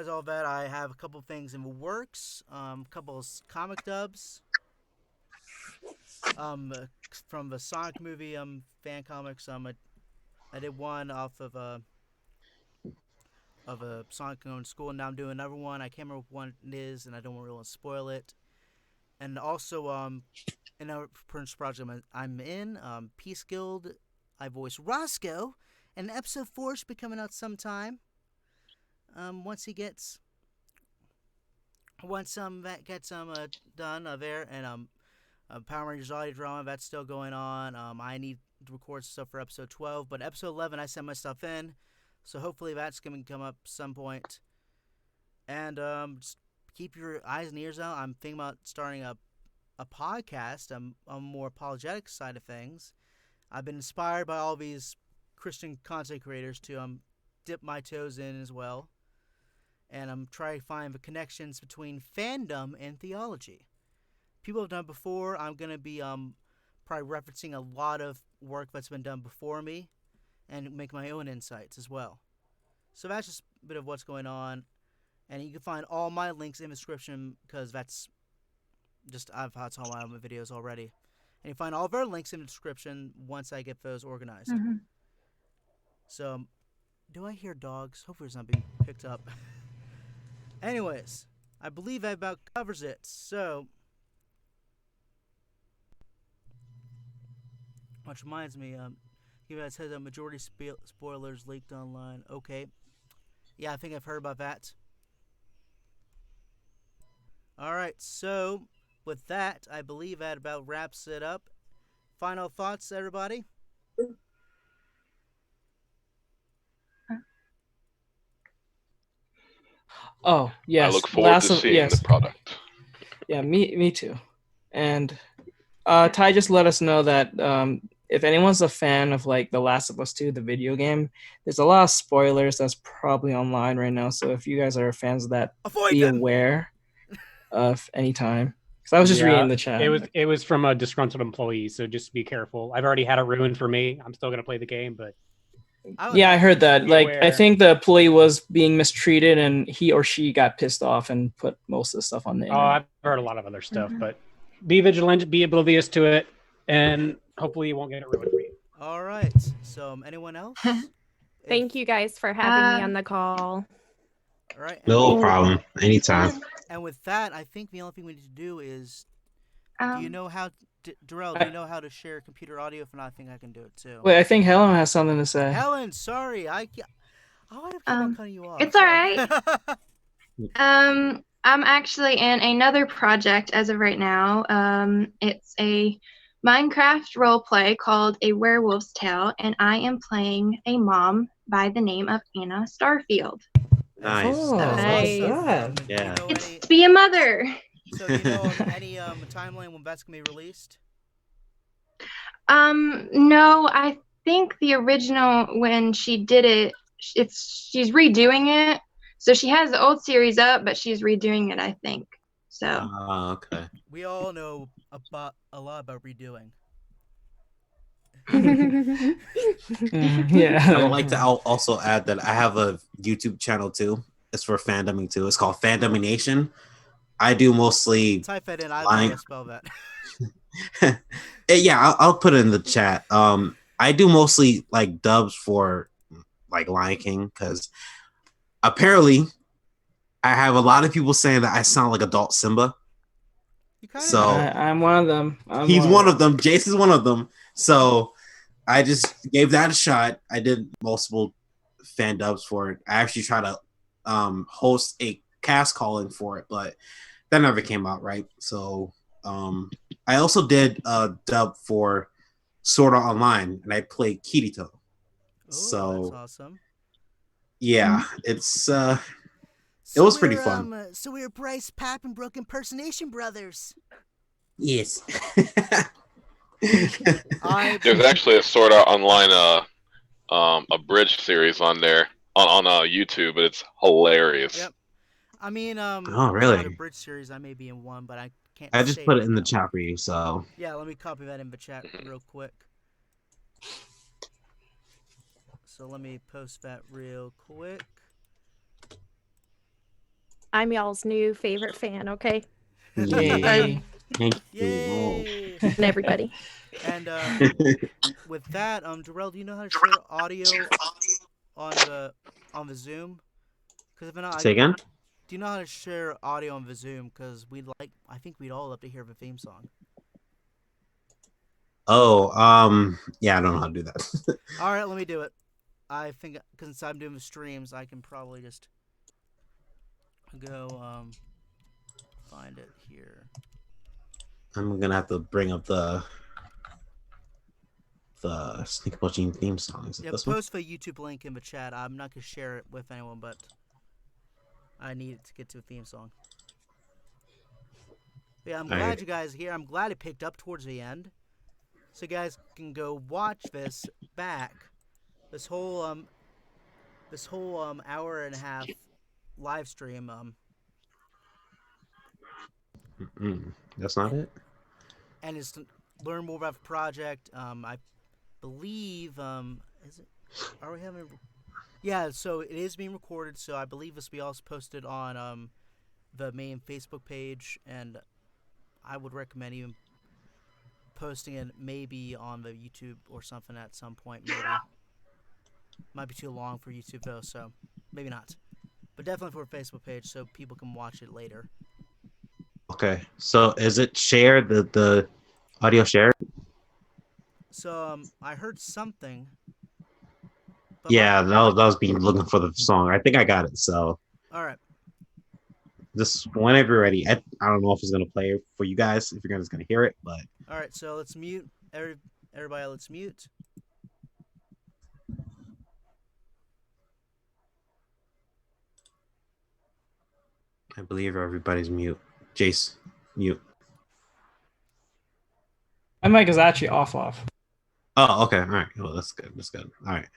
all that, I have a couple things in the works. A couple of comic dubs. From the Sonic movie fan comics. I did one off of a Sonic going to school, and now I'm doing another one. I can't remember what it is, and I don't really want to spoil it. And also in our project I'm in, Peace Guild, I voice Roscoe, and episode 4 should be coming out sometime. Once that gets done there, and Power Rangers audio drama, that's still going on. I need to record stuff for episode 12, but episode 11 I sent my stuff in, so hopefully that's going to come up some point. And just keep your eyes and ears out. I'm thinking about starting a podcast on a more apologetic side of things. I've been inspired by all these Christian content creators to dip my toes in as well. And I'm trying to find the connections between fandom and theology. People have done before. I'm going to be probably referencing a lot of work that's been done before me and make my own insights as well. So that's just a bit of what's going on. And you can find all my links in the description, because that's all my videos already. And you find all of our links in the description once I get those organized. Mm-hmm. So, do I hear dogs? Hopefully it's not being picked up. Anyways, I believe that about covers it. So, which reminds me, you guys said that majority spoilers leaked online. Okay. Yeah, I think I've heard about that. Alright, so with that, I believe that about wraps it up. Final thoughts, everybody? Oh, yes. I look forward to seeing the product. Yeah, me too. And Ty just let us know that if anyone's a fan of like The Last of Us 2, the video game, there's a lot of spoilers that's probably online right now. So if you guys are fans of that, be aware of any time. Because I was just reading the chat. It was from a disgruntled employee, so just be careful. I've already had it ruined for me. I'm still gonna play the game, but yeah, I heard that. Like, I think the employee was being mistreated, and he or she got pissed off and put most of the stuff on the internet. I've heard a lot of other stuff, but be vigilant, be oblivious to it, and hopefully you won't get it ruined for you. All right. So, anyone else? Thank you guys for having me on the call. All right. No problem. Anytime. And with that, I think the only thing we need to do is, do you know how, Terrell, do you know how to share computer audio? If not, I think I can do it too. Wait, I think Helen has something to say. Helen, sorry, I would have kept on cutting you off. It's all right. I'm actually in another project as of right now. It's a Minecraft roleplay called A Werewolf's Tale, and I am playing a mom by the name of Anna Starfield. Nice. Oh, Nice. Yeah. It's to be a mother. So do you know any timeline when that's gonna be released? No, I think the original when she did it, she's redoing it. So she has the old series up, but she's redoing it, I think. So. Okay. We all know about a lot about redoing. Yeah. I would like to also add that I have a YouTube channel too. It's for fandoming too. It's called Fandomination. I do mostly Type that in. I don't know how to spell that. Yeah, I'll put it in the chat. I do mostly like dubs for like Lion King because apparently I have a lot of people saying that I sound like adult Simba. So I'm one of them. He's one of them. Jace is one of them. So I just gave that a shot. I did multiple fan dubs for it. I actually tried to host a cast calling for it, but that never came out right. So I also did a dub for Sword Art Online, and I played Kirito. So that's awesome. Yeah, it's it was pretty fun. So we're Bryce Pappenbrook impersonation brothers. Yes. There's actually a Sword Art Online a bridge series on there on YouTube, but it's hilarious. Yep. I mean, Oh, really? The bridge series, I may be in one, but I can't. I just say put it right in the now. chat for you, so Yeah, let me copy that in the chat real quick. So let me post that real quick. I'm y'all's new favorite fan, okay? Yay. Thank Yay. And everybody. And with that, Terrell, do you know how to share audio on the Zoom? Because if not, Say again? Do you know how to share audio on the Zoom? Because I think we'd all love to hear the theme song. Oh, yeah, I don't know how to do that. All right, let me do it. I think since I'm doing the streams, I can probably just go find it here. I'm gonna have to bring up the Sneak Watching theme song. Is it Yeah, this post the YouTube link in the chat. I'm not gonna share it with anyone, but I need it to get to the theme song. But yeah, I'm glad Alright. you guys are here. I'm glad it picked up towards the end, so you guys can go watch this back. This whole hour and a half live stream. That's not it. And is to learn more about the project. I believe is it? Are we having? Yeah, so it is being recorded. So I believe this will be also posted on the main Facebook page, and I would recommend even posting it maybe on the YouTube or something at some point. Maybe might be too long for YouTube though, so maybe not. But definitely for a Facebook page, so people can watch it later. Okay, so is it shared? The audio shared? So I heard something. Yeah, that was me looking for the song. I think I got it. So All right. just whenever you're ready. I don't know if it's gonna play for you guys, if you're just gonna hear it, but All right, so let's mute everybody. Let's mute. I believe everybody's mute. Jace, mute. My mic is actually off. Oh, okay. All right. Well, that's good. That's good. All right.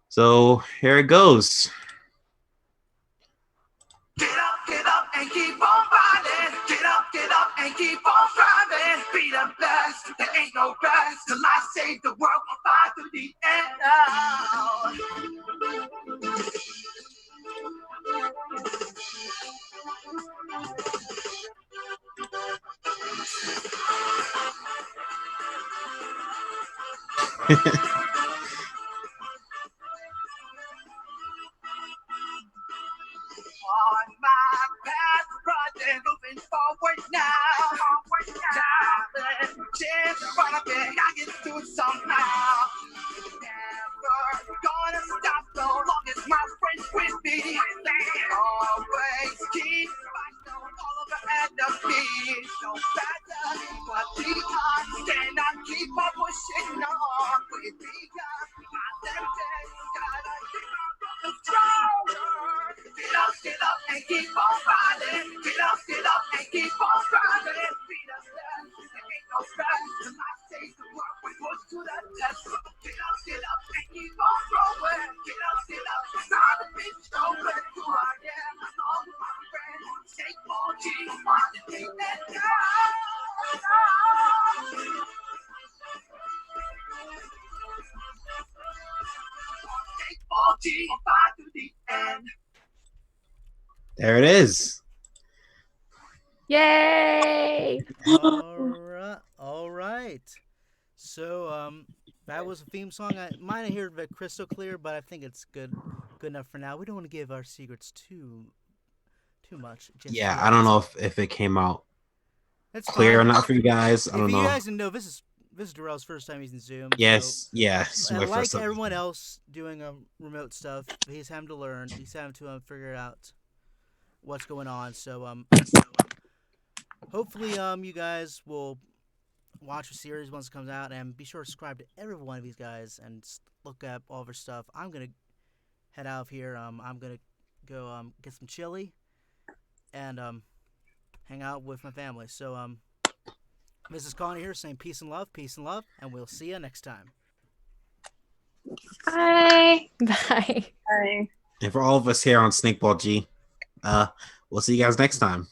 So here it goes. Get up and keep on riding. Get up and keep on driving. Be the best. There ain't no rest till I save the world. Fight to the end On my path, running, moving forward now. Diamond, chance in front of me, I can do it somehow. Never gonna stop so long as my friends with me. Always keep fighting all of the enemies. No matter what the odds, cannot keep on pushing on. With the odds, my left hand, gotta keep on going stronger. Get up G, fight to the end. There it is. Yay! All right. So that was a theme song. I might not hear it crystal clear, but I think it's good enough for now. We don't want to give our secrets too much. Just Yeah, yet. I don't know if it came out That's clear fine. or not for you guys. I don't If know. you guys didn't know, this is Terrell's first time using Zoom. Yes, so, yes, my and like first time. everyone else doing remote stuff, he's having to learn. He's having to figure out what's going on. So hopefully you guys will watch the series once it comes out, and be sure to subscribe to every one of these guys and look up all their stuff. I'm gonna head out of here. I'm gonna go get some chili and hang out with my family. So this is Connor here saying peace and love, and we'll see you next time. Bye. Bye. Bye. And for all of us here on Snakeball G, we'll see you guys next time.